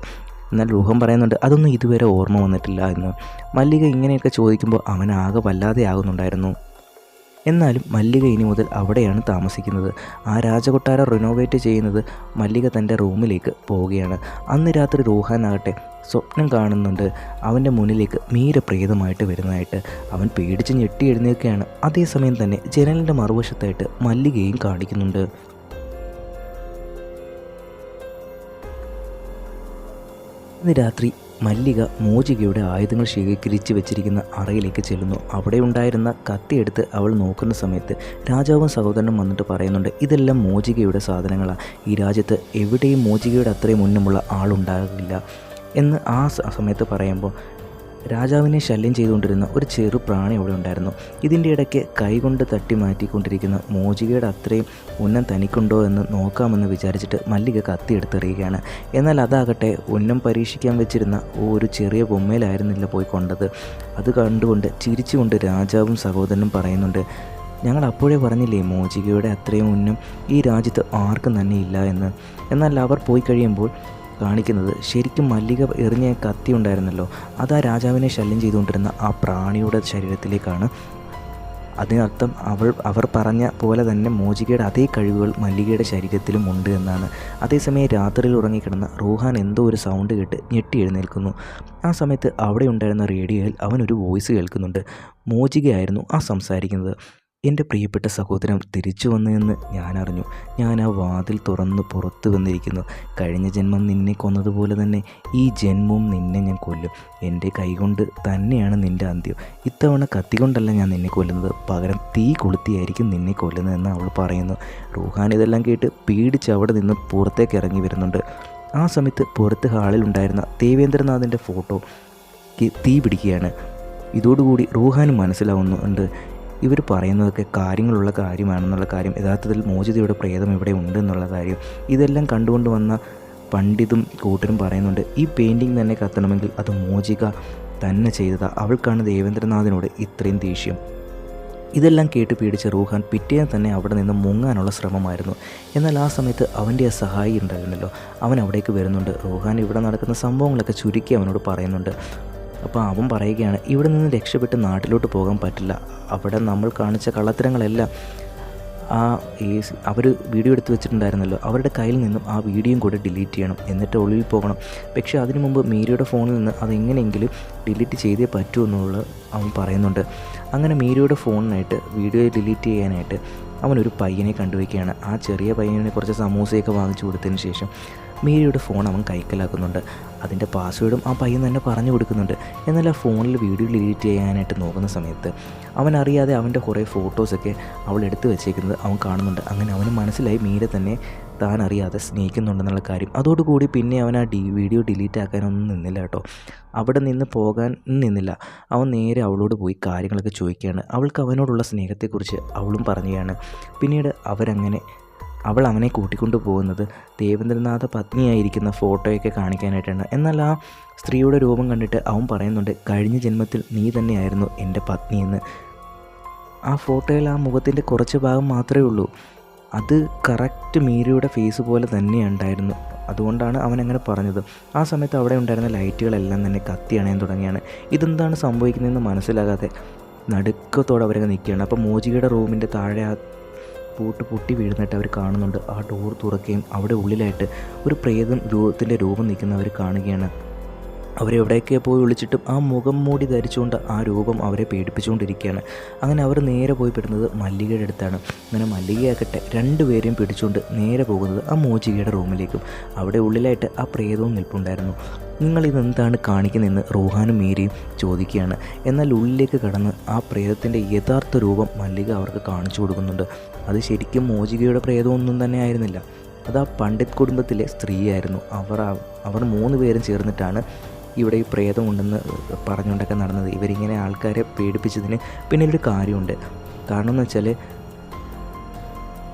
എന്നാൽ റൂഹൻ പറയുന്നുണ്ട് അതൊന്നും ഇതുവരെ ഓർമ്മ വന്നിട്ടില്ല എന്ന്. മല്ലിക ഇങ്ങനെയൊക്കെ ചോദിക്കുമ്പോൾ അവനാകെ വല്ലാതെ ആകുന്നുണ്ടായിരുന്നു. എന്നാലും മല്ലിക ഇനി മുതൽ അവിടെയാണ് താമസിക്കുന്നത്. ആ രാജകൊട്ടാരം റിനോവേറ്റ് ചെയ്യുന്നത് മല്ലിക തൻ്റെ റൂമിലേക്ക് പോവുകയാണ്. അന്ന് രാത്രി റൂഹാനാകട്ടെ സ്വപ്നം കാണുന്നുണ്ട്. അവൻ്റെ മുന്നിലേക്ക് മീര പ്രേതമായിട്ട് വരുന്നതായിട്ട്. അവൻ പേടിച്ച് ഞെട്ടി എഴുന്നേൽക്കുകയാണ്. അതേസമയം തന്നെ ജനലിൻ്റെ മറുവശത്തായിട്ട് മല്ലികയും കാണിക്കുന്നുണ്ട്. ഇന്ന് രാത്രി മല്ലിക മോചികയുടെ ആയുധങ്ങൾ ശേഖരിച്ച് വെച്ചിരിക്കുന്ന അറയിലേക്ക് ചെല്ലുന്നു. അവിടെ ഉണ്ടായിരുന്ന കത്തിയെടുത്ത് അവൾ നോക്കുന്ന സമയത്ത് രാജാവും സഹോദരനും വന്നിട്ട് പറയുന്നുണ്ട്, ഇതെല്ലാം മോചികയുടെ സാധനങ്ങളാണ്. ഈ രാജ്യത്ത് എവിടെയും മോചികയുടെ അത്രയും മുന്നമുള്ള ആളുണ്ടാകില്ല എന്ന് ആ സമയത്ത് പറയുമ്പോൾ രാജാവിനെ ശല്യം ചെയ്തുകൊണ്ടിരുന്ന ഒരു ചെറു പ്രാണി അവിടെ ഉണ്ടായിരുന്നു. ഇതിൻ്റെ ഇടയ്ക്ക് കൈകൊണ്ട് തട്ടി മാറ്റിക്കൊണ്ടിരിക്കുന്ന മോചികയുടെ അത്രയും ഉന്നം തനിക്കുണ്ടോ എന്ന് നോക്കാമെന്ന് വിചാരിച്ചിട്ട് മല്ലിക കത്തിയെടുത്തെറിയുകയാണ്. എന്നാൽ അതാകട്ടെ ഉന്നം പരീക്ഷിക്കാൻ വെച്ചിരുന്ന ഒരു ചെറിയ ബൊമ്മയിലായിരുന്നില്ല പോയി കൊണ്ടത്. അത് കണ്ടുകൊണ്ട് ചിരിച്ചുകൊണ്ട് രാജാവും സഹോദരനും പറയുന്നുണ്ട്, ഞങ്ങൾ അപ്പോഴേ പറഞ്ഞില്ലേ മോചികയുടെ അത്രയും ഉന്നം ഈ രാജ്യത്ത് ആർക്കും തന്നെ ഇല്ല എന്ന്. എന്നാൽ അവർ പോയി കഴിയുമ്പോൾ കാണിക്കുന്നത് ശരിക്കും മല്ലിക എറിഞ്ഞ കത്തി ഉണ്ടായിരുന്നല്ലോ, അത് ആ രാജാവിനെ ശല്യം ചെയ്തുകൊണ്ടിരുന്ന ആ പ്രാണിയുടെ ശരീരത്തിലേക്കാണ്. അതിനർത്ഥം അവർ പറഞ്ഞ പോലെ തന്നെ മോചികയുടെ അതേ കഴിവുകൾ മല്ലികയുടെ ശരീരത്തിലും ഉണ്ട് എന്നാണ്. അതേസമയം രാത്രിയിൽ ഉറങ്ങിക്കിടന്ന റൂഹാൻ എന്തോ ഒരു സൗണ്ട് കേട്ട് ഞെട്ടി എഴുന്നേൽക്കുന്നു. ആ സമയത്ത് അവിടെ ഉണ്ടായിരുന്ന റേഡിയോയിൽ അവനൊരു വോയിസ് കേൾക്കുന്നുണ്ട്. മോചികയായിരുന്നു ആ സംസാരിക്കുന്നത്. എൻ്റെ പ്രിയപ്പെട്ട സഹോദരൻ തിരിച്ചു വന്നതെന്ന് ഞാൻ അറിഞ്ഞു. ഞാൻ ആ വാതിൽ തുറന്ന് പുറത്തു വന്നിരിക്കുന്നു. കഴിഞ്ഞ ജന്മം നിന്നെ കൊന്നതുപോലെ തന്നെ ഈ ജന്മവും നിന്നെ ഞാൻ കൊല്ലും. എൻ്റെ കൈകൊണ്ട് തന്നെയാണ് നിൻ്റെ അന്ത്യം. ഇത്തവണ കത്തികൊണ്ടല്ല ഞാൻ നിന്നെ കൊല്ലുന്നത്, പകരം തീ കൊളുത്തിയായിരിക്കും നിന്നെ കൊല്ലുന്നതെന്ന് അവൾ പറയുന്നു. റൂഹാൻ ഇതെല്ലാം കേട്ട് പേടിച്ച് അവിടെ നിന്ന് പുറത്തേക്ക് ഇറങ്ങി വരുന്നുണ്ട്. ആ സമയത്ത് പുറത്ത് ഹാളിൽ ഉണ്ടായിരുന്ന ദേവേന്ദ്രനാഥിൻ്റെ ഫോട്ടോ തീ പിടിക്കുകയാണ്. ഇതോടുകൂടി റൂഹാന് മനസ്സിലാവുന്നുണ്ട് ഇവർ പറയുന്നതൊക്കെ കാര്യങ്ങളുള്ള കാര്യമാണെന്നുള്ള കാര്യം, യഥാർത്ഥത്തിൽ മോചിതയുടെ പ്രേതം ഇവിടെ ഉണ്ട് എന്നുള്ള കാര്യം. ഇതെല്ലാം കണ്ടുകൊണ്ട് വന്ന പണ്ഡിതും കൂട്ടരും പറയുന്നുണ്ട്, ഈ പെയിൻറ്റിങ് തന്നെ കത്തണമെങ്കിൽ അത് മോചിക തന്നെ ചെയ്തതാണ്. അവൾക്കാണ് ദേവേന്ദ്രനാഥിനോട് ഇത്രയും ദേഷ്യം. ഇതെല്ലാം കേട്ട് പേടിച്ച റൂഹാൻ പിറ്റേന്ന് തന്നെ അവിടെ നിന്ന് മുങ്ങാനുള്ള ശ്രമമായിരുന്നു. എന്നാൽ ആ സമയത്ത് അവൻ്റെ ആ സഹായി ഉണ്ടായിരുന്നല്ലോ, അവൻ അവിടേക്ക് വരുന്നുണ്ട്. റൂഹാൻ ഇവിടെ നടക്കുന്ന സംഭവങ്ങളൊക്കെ ചുരുക്കി അവനോട് പറയുന്നുണ്ട്. അപ്പോൾ അവൻ പറയുകയാണ്, ഇവിടെ നിന്ന് രക്ഷപ്പെട്ട് നാട്ടിലോട്ട് പോകാൻ പറ്റില്ല. അവിടെ നമ്മൾ കാണിച്ച കള്ളത്തരങ്ങളെല്ലാം അവർ വീഡിയോ എടുത്ത് വെച്ചിട്ടുണ്ടായിരുന്നല്ലോ, അവരുടെ കയ്യിൽ നിന്നും ആ വീഡിയോയും കൂടെ ഡിലീറ്റ് ചെയ്യണം, എന്നിട്ട് ഉള്ളിൽ പോകണം. പക്ഷേ അതിനു മുമ്പ് മീരയുടെ ഫോണിൽ നിന്ന് അതെങ്ങനെയെങ്കിലും ഡിലീറ്റ് ചെയ്തേ പറ്റൂ എന്നുള്ളത് അവൻ പറയുന്നുണ്ട്. അങ്ങനെ മീരയുടെ ഫോണിനായിട്ട് വീഡിയോ ഡിലീറ്റ് ചെയ്യാനായിട്ട് അവനൊരു പയ്യനെ കണ്ടുവയ്ക്കുകയാണ്. ആ ചെറിയ പയ്യനെ കുറച്ച് സമൂസയൊക്കെ വാങ്ങിച്ചു കൊടുത്തതിന് ശേഷം മീരയുടെ ഫോൺ അവൻ കൈക്കലാക്കുന്നുണ്ട്. അതിൻ്റെ പാസ്വേഡും ആ പയ്യൻ തന്നെ പറഞ്ഞു കൊടുക്കുന്നുണ്ട്. എന്നാൽ ആ ഫോണിൽ വീഡിയോ ഡിലീറ്റ് ചെയ്യാനായിട്ട് നോക്കുന്ന സമയത്ത് അവനറിയാതെ അവൻ്റെ കുറേ ഫോട്ടോസൊക്കെ അവൾ എടുത്തു വെച്ചേക്കുന്നത് അവൻ കാണുന്നുണ്ട്. അങ്ങനെ അവന് മനസ്സിലായി മീര തന്നെ താൻ അറിയാതെ സ്നേഹിക്കുന്നുണ്ടെന്നുള്ള കാര്യം. അതോടുകൂടി പിന്നെ അവൻ ആ വീഡിയോ ഡിലീറ്റ് ആക്കാനൊന്നും നിന്നില്ല കേട്ടോ. അവിടെ നിന്ന് പോകാൻ നിന്നില്ല. അവൻ നേരെ അവളോട് പോയി കാര്യങ്ങളൊക്കെ ചോദിക്കുകയാണ്. അവൾക്ക് അവനോടുള്ള സ്നേഹത്തെക്കുറിച്ച് അവളും പറയുകയാണ്. പിന്നീട് അവൾ അവനെ കൂട്ടിക്കൊണ്ടു പോകുന്നത് ദേവേന്ദ്രനാഥ പത്നിയായിരിക്കുന്ന ഫോട്ടോയൊക്കെ കാണിക്കാനായിട്ടാണ്. എന്നാൽ ആ സ്ത്രീയുടെ രൂപം കണ്ടിട്ട് അവൻ പറയുന്നുണ്ട്, കഴിഞ്ഞ ജന്മത്തിൽ നീ തന്നെയായിരുന്നു എൻ്റെ പത്നിയെന്ന്. ആ ഫോട്ടോയിൽ ആ മുഖത്തിൻ്റെ കുറച്ച് ഭാഗം മാത്രമേ ഉള്ളൂ, അത് കറക്റ്റ് മീരയുടെ ഫേസ് പോലെ തന്നെ ഉണ്ടായിരുന്നു. അതുകൊണ്ടാണ് അവനങ്ങനെ പറഞ്ഞത്. ആ സമയത്ത് അവിടെ ഉണ്ടായിരുന്ന ലൈറ്റുകളെല്ലാം തന്നെ കത്തി അണയാൻ തുടങ്ങിയാണ്. ഇതെന്താണ് സംഭവിക്കുന്നതെന്ന് മനസ്സിലാകാതെ നടുക്കത്തോടെ അവരങ്ങ് നിൽക്കുകയാണ്. അപ്പോൾ മോചികയുടെ റൂമിൻ്റെ താഴെ ആ പൂട്ട് പൊട്ടി വീഴുന്നതായിട്ട് അവർ കാണുന്നുണ്ട്. ആ ഡോർ തുറക്കുകയും അവിടെ ഉള്ളിലായിട്ട് ഒരു പ്രേതത്തിൻ്റെ രൂപം നിൽക്കുന്നവർ കാണുകയാണ്. അവരെവിടെയൊക്കെ പോയി വിളിച്ചിട്ടും ആ മുഖം മൂടി ധരിച്ചുകൊണ്ട് ആ രൂപം അവരെ പേടിപ്പിച്ചുകൊണ്ടിരിക്കുകയാണ്. അങ്ങനെ അവർ നേരെ പോയി പെടുന്നത് മല്ലികയുടെ അടുത്താണ്. അങ്ങനെ മല്ലികയാക്കട്ടെ രണ്ടുപേരെയും പിടിച്ചുകൊണ്ട് നേരെ പോകുന്നത് ആ മോചികയുടെ റൂമിലേക്കും. അവിടെ ഉള്ളിലായിട്ട് ആ പ്രേതവും നിൽപ്പുണ്ടായിരുന്നു. നിങ്ങളിതെന്താണ് കാണിക്കുന്നതെന്ന് റൂഹാനും മീരയും ചോദിക്കുകയാണ്. എന്നാൽ ഉള്ളിലേക്ക് കടന്ന് ആ പ്രേതത്തിൻ്റെ യഥാർത്ഥ രൂപം മല്ലിക അവർക്ക് കാണിച്ചു കൊടുക്കുന്നുണ്ട്. അത് ശരിക്കും മോചികയുടെ പ്രേതമൊന്നും തന്നെ ആയിരുന്നില്ല. അത് ആ പണ്ഡിറ്റ് കുടുംബത്തിലെ സ്ത്രീയായിരുന്നു. അവർ 3 പേരും ചേർന്നിട്ടാണ് ഇവിടെ ഈ പ്രേതമുണ്ടെന്ന് പറഞ്ഞുകൊണ്ടൊക്കെ നടന്നത്. ഇവരിങ്ങനെ ആൾക്കാരെ പേടിപ്പിച്ചതിന് പിന്നിലൊരു കാര്യമുണ്ട്. കാരണം എന്ന് വെച്ചാൽ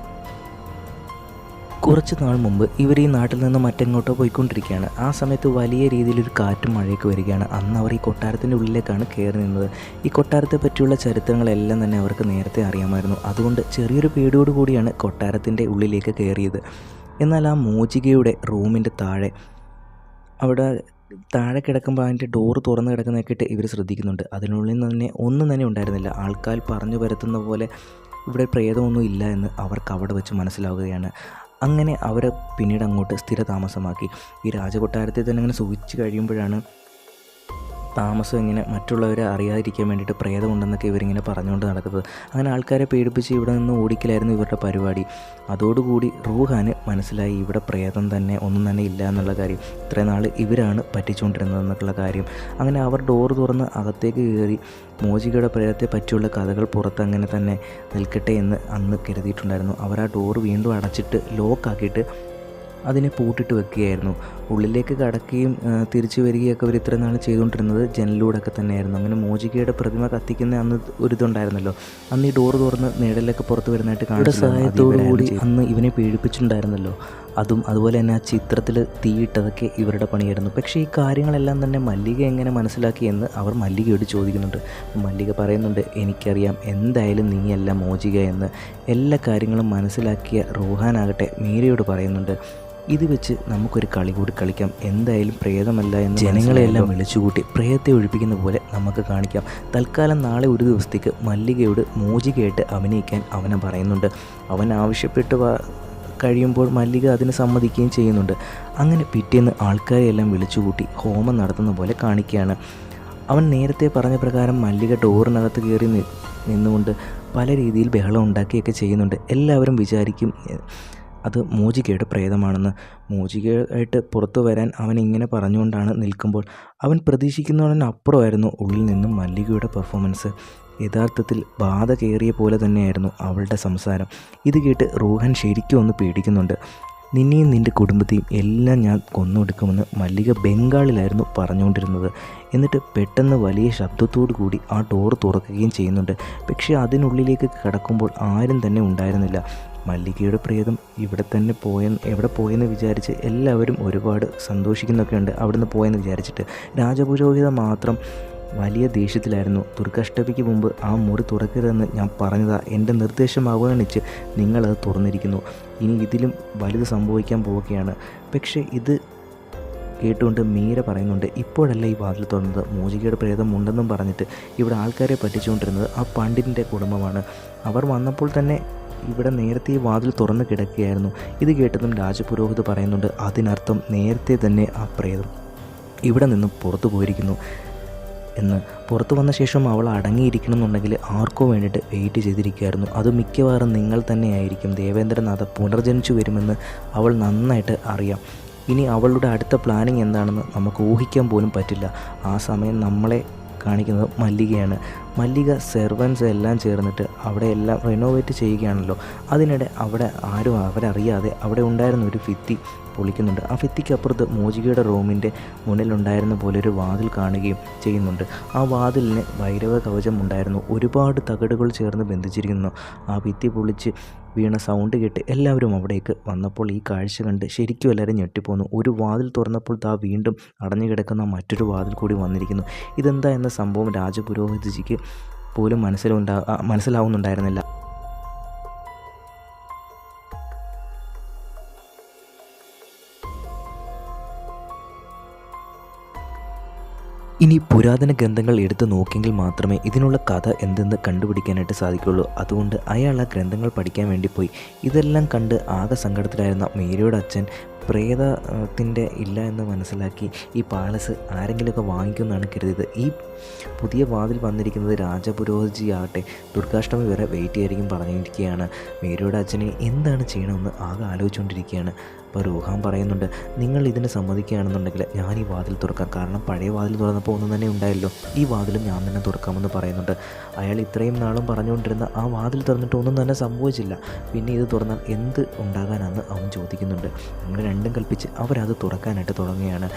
കുറച്ച് നാൾ മുമ്പ് ഇവർ ഈ നാട്ടിൽ നിന്ന് മറ്റെങ്ങോട്ടോ പോയിക്കൊണ്ടിരിക്കുകയാണ്. ആ സമയത്ത് വലിയ രീതിയിലൊരു കാറ്റും മഴയൊക്കെ വരികയാണ്. അന്ന് അവർ ഈ കൊട്ടാരത്തിൻ്റെ ഉള്ളിലേക്കാണ് കയറി നിന്നത്. ഈ കൊട്ടാരത്തെ പറ്റിയുള്ള ചരിത്രങ്ങളെല്ലാം തന്നെ അവർക്ക് നേരത്തെ അറിയാമായിരുന്നു. അതുകൊണ്ട് ചെറിയൊരു പേടിയോട് കൂടിയാണ് കൊട്ടാരത്തിൻ്റെ ഉള്ളിലേക്ക് കയറിയത്. എന്നാൽ ആ മോചികയുടെ റൂമിൻ്റെ അവിടെ താഴെ കിടക്കുമ്പോൾ അതിൻ്റെ ഡോറ് തുറന്ന് കിടക്കുന്നതൊക്കെ ഇവർ ശ്രദ്ധിക്കുന്നുണ്ട്. അതിനുള്ളിൽ തന്നെ ഒന്നും തന്നെ ഉണ്ടായിരുന്നില്ല. ആൾക്കാർ പറഞ്ഞു പരത്തുന്ന പോലെ ഇവിടെ പ്രേതമൊന്നും ഇല്ല എന്ന് അവർക്ക് അവിടെ വെച്ച് മനസ്സിലാവുകയാണ്. അങ്ങനെ അവർ പിന്നീട് അങ്ങോട്ട് സ്ഥിരതാമസമാക്കി. ഈ രാജകൊട്ടാരത്തിൽ തന്നെ അങ്ങനെ സുഖിച്ച് കഴിയുമ്പോഴാണ് താമസം ഇങ്ങനെ മറ്റുള്ളവരെ അറിയാതിരിക്കാൻ വേണ്ടിയിട്ട് പ്രേതമുണ്ടെന്നൊക്കെ ഇവരിങ്ങനെ പറഞ്ഞുകൊണ്ട് നടക്കുന്നത്. അങ്ങനെ ആൾക്കാരെ പേടിപ്പിച്ച് ഇവിടെ നിന്ന് ഓടിക്കലായിരുന്നു ഇവരുടെ പരിപാടി. അതോടുകൂടി റൂഹാന് മനസ്സിലായി ഇവിടെ പ്രേതം തന്നെ ഒന്നും തന്നെ ഇല്ല എന്നുള്ള കാര്യം. ഇത്രയും നാൾ ഇവരാണ് പറ്റിച്ചുകൊണ്ടിരുന്നതെന്നുള്ള കാര്യം. അങ്ങനെ അവർ ഡോറ് തുറന്ന് അകത്തേക്ക് കയറി മോചികയുടെ പ്രേതത്തെ പറ്റിയുള്ള കഥകൾ പുറത്ത് അങ്ങനെ തന്നെ നിൽക്കട്ടെ എന്ന് അന്ന് കരുതിയിട്ടുണ്ടായിരുന്നു. അവർ ആ ഡോറ് വീണ്ടും അടച്ചിട്ട് ലോക്കാക്കിയിട്ട് അതിനെ പൂട്ടിട്ട് വെക്കുകയായിരുന്നു. ഉള്ളിലേക്ക് കടക്കുകയും തിരിച്ചു വരികയൊക്കെ അവർ ഇത്ര നാൾ ചെയ്തുകൊണ്ടിരുന്നത് ജനലിലൂടെയൊക്കെ തന്നെയായിരുന്നു. അങ്ങനെ മോചികയുടെ പ്രതിമ കത്തിക്കുന്ന അന്ന് ഒരിതുണ്ടായിരുന്നല്ലോ. അന്ന് ഈ ഡോറ് തുറന്ന് നിഴലൊക്കെ പുറത്ത് വരുന്നതായിട്ട് കാണിച്ച സഹായത്തോടു കൂടി അന്ന് ഇവനെ പേടിപ്പിച്ചിട്ടുണ്ടായിരുന്നല്ലോ. അതുപോലെ തന്നെ ആ ചിത്രത്തിൽ തീയിട്ടതൊക്കെ ഇവരുടെ പണിയായിരുന്നു. പക്ഷേ ഈ കാര്യങ്ങളെല്ലാം തന്നെ മല്ലിക എങ്ങനെ മനസ്സിലാക്കിയെന്ന് അവർ മല്ലികയോട് ചോദിക്കുന്നുണ്ട്. മല്ലിക പറയുന്നുണ്ട്, എനിക്കറിയാം എന്തായാലും നീയല്ല മോചിക എന്ന്. എല്ലാ കാര്യങ്ങളും മനസ്സിലാക്കിയ റൂഹാനാകട്ടെ മീരയോട് പറയുന്നുണ്ട്, ഇത് വെച്ച് നമുക്കൊരു കളി കൂടി കളിക്കാം. എന്തായാലും പ്രേതമല്ല എന്ന് ജനങ്ങളെല്ലാം വിളിച്ചുകൂട്ടി പ്രേതത്തെ ഒഴിപ്പിക്കുന്ന പോലെ നമുക്ക് കാണിക്കാം. തൽക്കാലം നാളെ ഒരു ദിവസത്തേക്ക് മല്ലികയോട് മോചികയായിട്ട് അഭിനയിക്കാൻ അവനെ പറയുന്നുണ്ട്. അവൻ ആവശ്യപ്പെട്ട് കഴിയുമ്പോൾ മല്ലിക അതിന് സമ്മതിക്കുകയും ചെയ്യുന്നുണ്ട്. അങ്ങനെ പിറ്റേന്ന് ആൾക്കാരെയെല്ലാം വിളിച്ചുകൂട്ടി ഹോമം നടത്തുന്ന പോലെ കാണിക്കുകയാണ്. അവൻ നേരത്തെ പറഞ്ഞ പ്രകാരം മല്ലിക ഡോറിനകത്ത് കയറി നിന്നുകൊണ്ട് പല രീതിയിൽ ബഹളം ഉണ്ടാക്കിയൊക്കെ ചെയ്യുന്നുണ്ട്. എല്ലാവരും വിചാരിക്കും അത് മോചികയുടെ പ്രേതമാണെന്ന്. മോചികയായിട്ട് പുറത്തു വരാൻ അവൻ ഇങ്ങനെ പറഞ്ഞുകൊണ്ടാണ് നിൽക്കുമ്പോൾ അവൻ പ്രതീക്ഷിക്കുന്നതിനപ്പുറമായിരുന്നു ഉള്ളിൽ നിന്നും മല്ലികയുടെ പെർഫോമൻസ്. യഥാർത്ഥത്തിൽ ബാധ കയറിയ പോലെ തന്നെയായിരുന്നു അവളുടെ സംസാരം. ഇത് കേട്ട് റൂഹൻ ശരിക്കും ഒന്ന് പേടിക്കുന്നുണ്ട്. നിന്നെയും നിൻ്റെ കുടുംബത്തെയും എല്ലാം ഞാൻ കൊന്നൊടുക്കുമെന്ന് മല്ലിക ബംഗാളിലായിരുന്നു പറഞ്ഞുകൊണ്ടിരുന്നത്. എന്നിട്ട് പെട്ടെന്ന് വലിയ ശബ്ദത്തോടു കൂടി ആ ഡോർ തുറക്കുകയും ചെയ്യുന്നുണ്ട്. പക്ഷേ അതിനുള്ളിലേക്ക് കടക്കുമ്പോൾ ആരും തന്നെ ഉണ്ടായിരുന്നില്ല. മല്ലികയുടെ പ്രേതം എവിടെ പോയെന്ന് വിചാരിച്ച് എല്ലാവരും ഒരുപാട് സന്തോഷിക്കുന്നൊക്കെ ഉണ്ട് അവിടുന്ന് പോയെന്ന് വിചാരിച്ചിട്ട്. രാജപുരോഹിത മാത്രം വലിയ ദേഷ്യത്തിലായിരുന്നു. ദുർഗാഷ്ടമിക്ക് മുമ്പ് ആ മുറി തുറക്കരുതെന്ന് ഞാൻ പറഞ്ഞതാ, എൻ്റെ നിർദ്ദേശം അവഗണിച്ച് നിങ്ങളത് തുറന്നിരിക്കുന്നു. ഇനി ഇതിലും വലുത് സംഭവിക്കാൻ പോവുകയാണ്. പക്ഷേ ഇത് കേട്ടുകൊണ്ട് മീര പറയുന്നുണ്ട്, ഇപ്പോഴല്ല ഈ വാതിൽ തുറന്നത്. മോചികയുടെ പ്രേതം ഉണ്ടെന്നും പറഞ്ഞിട്ട് ഇവിടെ ആൾക്കാരെ പറ്റിച്ചുകൊണ്ടിരുന്നത് ആ പണ്ഡിറ്റിൻ്റെ കുടുംബമാണ്. അവർ വന്നപ്പോൾ തന്നെ ഇവിടെ നേരത്തെ ഈ വാതിൽ തുറന്ന് കിടക്കുകയായിരുന്നു. ഇത് കേട്ടതും രാജപുരോഹിത് പറയുന്നുണ്ട്, അതിനർത്ഥം നേരത്തെ തന്നെ ആ പ്രേതം ഇവിടെ നിന്നും പുറത്തു പോയിരിക്കുന്നു എന്ന്. പുറത്തു വന്ന ശേഷം അവൾ അടങ്ങിയിരിക്കണമെന്നുണ്ടെങ്കിൽ ആർക്കോ വേണ്ടിയിട്ട് വെയിറ്റ് ചെയ്തിരിക്കുകയായിരുന്നു. അത് മിക്കവാറും നിങ്ങൾ തന്നെയായിരിക്കും. ദേവേന്ദ്രനാഥ പുനർജനിച്ചു വരുമെന്ന് അവൾ നന്നായിട്ട് അറിയാം. ഇനി അവളുടെ അടുത്ത പ്ലാനിങ് എന്താണെന്ന് നമുക്ക് ഊഹിക്കാൻ പോലും പറ്റില്ല. ആ സമയം നമ്മളെ കാണിക്കുന്നത് മല്ലികയാണ്. മല്ലിക സെർവൻസ് എല്ലാം ചേർന്നിട്ട് അവിടെ എല്ലാം റിനോവേറ്റ് ചെയ്യുകയാണല്ലോ. അതിനിടെ അവിടെ ആരും അവരറിയാതെ അവിടെ ഉണ്ടായിരുന്ന ഒരു ഭിത്തി പൊളിക്കുന്നുണ്ട്. ആ ഭിത്തിക്കപ്പുറത്ത് മോചികയുടെ റൂമിൻ്റെ മുന്നിലുണ്ടായിരുന്ന പോലെ ഒരു വാതിൽ കാണുകയും ചെയ്യുന്നുണ്ട്. ആ വാതിലിന് വൈരവ കവചം ഉണ്ടായിരുന്നു. ഒരുപാട് തകടുകൾ ചേർന്ന് ബന്ധിച്ചിരിക്കുന്നു. ആ ഭിത്തി പൊളിച്ച് വീണ സൗണ്ട് കേട്ട് എല്ലാവരും അവിടേക്ക് വന്നപ്പോൾ ഈ കാഴ്ച കണ്ട് ശരിക്കും എല്ലാവരും ഞെട്ടിപ്പോന്നു. ഒരു വാതിൽ തുറന്നപ്പോൾ വീണ്ടും അടഞ്ഞു കിടക്കുന്ന മറ്റൊരു വാതിൽ കൂടി വന്നിരിക്കുന്നു. ഇതെന്താ എന്ന സംഭവം രാജപുരോഹിതജിക്ക് പോലും മനസ്സിലാവുന്നുണ്ടായിരുന്നില്ല. ഇനി പുരാതന ഗ്രന്ഥങ്ങൾ എടുത്തു നോക്കിയെങ്കിൽ മാത്രമേ ഇതിനുള്ള കഥ എന്തെന്ന് കണ്ടുപിടിക്കാനായിട്ട് സാധിക്കുള്ളൂ. അതുകൊണ്ട് അയാൾ ആ ഗ്രന്ഥങ്ങൾ പഠിക്കാൻ വേണ്ടി പോയി. ഇതെല്ലാം കണ്ട് ആകെ സങ്കടത്തിലായിരുന്ന മീരയുടെ അച്ഛൻ പ്രേതത്തിൻ്റെ ഇല്ല എന്ന് മനസ്സിലാക്കി ഈ പാലസ് ആരെങ്കിലുമൊക്കെ വാങ്ങിക്കുമെന്നാണ് കരുതിയത്. ഈ പുതിയ വാതിൽ വന്നിരിക്കുന്നത് രാജപുരോഹിതജി ആകട്ടെ ദുർഗാഷ്ടമി വരെ വെയിറ്റ് ചെയ്യായിരിക്കും പറഞ്ഞിരിക്കുകയാണ്. മേരിയുടെ അച്ഛനെ എന്താണ് ചെയ്യണമെന്ന് ആകെ ആലോചിച്ചുകൊണ്ടിരിക്കുകയാണ്. അപ്പോൾ റൂഹാൻ പറയുന്നുണ്ട്, നിങ്ങൾ ഇതിന് സമ്മതിക്കുകയാണെന്നുണ്ടെങ്കിൽ ഞാൻ ഈ വാതിൽ തുറക്കാം, കാരണം പഴയ വാതിൽ തുറന്നപ്പോൾ ഒന്നും തന്നെ ഉണ്ടായല്ലോ, ഈ വാതിലും ഞാൻ തന്നെ തുറക്കാമെന്ന് പറയുന്നുണ്ട്. അയാൾ ഇത്രയും നാളും പറഞ്ഞുകൊണ്ടിരുന്ന ആ വാതിൽ തുറന്നിട്ട് ഒന്നും തന്നെ സംഭവിച്ചില്ല, പിന്നെ ഇത് തുറന്നാൽ എന്ത് ഉണ്ടാകാനാണെന്ന് അവൻ ചോദിക്കുന്നുണ്ട്. അങ്ങനെ രണ്ടും കൽപ്പിച്ച് അവരത് തുറക്കാനായിട്ട് തുടങ്ങുകയാണ്.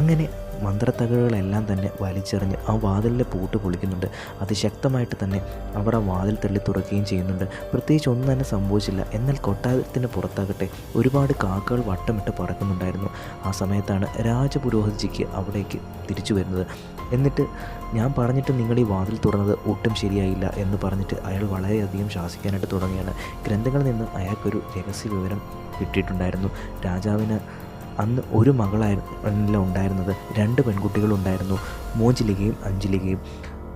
അങ്ങനെ മന്ത്രത്തകഴുകളെല്ലാം തന്നെ വലിച്ചെറിഞ്ഞ് ആ വാതിലിൻ്റെ പൂട്ട് പൊളിക്കുന്നുണ്ട്. അതിശക്തമായിട്ട് തന്നെ അവർ ആ വാതിൽ തള്ളി തുറക്കുകയും ചെയ്യുന്നുണ്ട്. പ്രത്യേകിച്ച് ഒന്നും തന്നെ സംഭവിച്ചില്ല. എന്നാൽ കൊട്ടാരത്തിന് പുറത്താകട്ടെ ഒരുപാട് കാക്കകൾ വട്ടമിട്ട് പറക്കുന്നുണ്ടായിരുന്നു. ആ സമയത്താണ് രാജപുരോഹിതജിക്ക് അവിടേക്ക് തിരിച്ചു വരുന്നത്. എന്നിട്ട് ഞാൻ പറഞ്ഞിട്ട് നിങ്ങൾ ഈ വാതിൽ തുറന്നത് ഒട്ടും ശരിയായില്ല എന്ന് പറഞ്ഞിട്ട് അയാൾ വളരെയധികം ശാസിക്കാനായിട്ട് തുടങ്ങിയാണ്. ഗ്രന്ഥങ്ങളിൽ നിന്ന് അയാൾക്കൊരു രഹസ്യ വിവരം കിട്ടിയിട്ടുണ്ടായിരുന്നു. രാജാവിന് അന്ന് ഒരു മകളായിരുന്നില്ല ഉണ്ടായിരുന്നത്, 2 പെൺകുട്ടികളുണ്ടായിരുന്നു, മോചിലികയും അഞ്ജലികയും.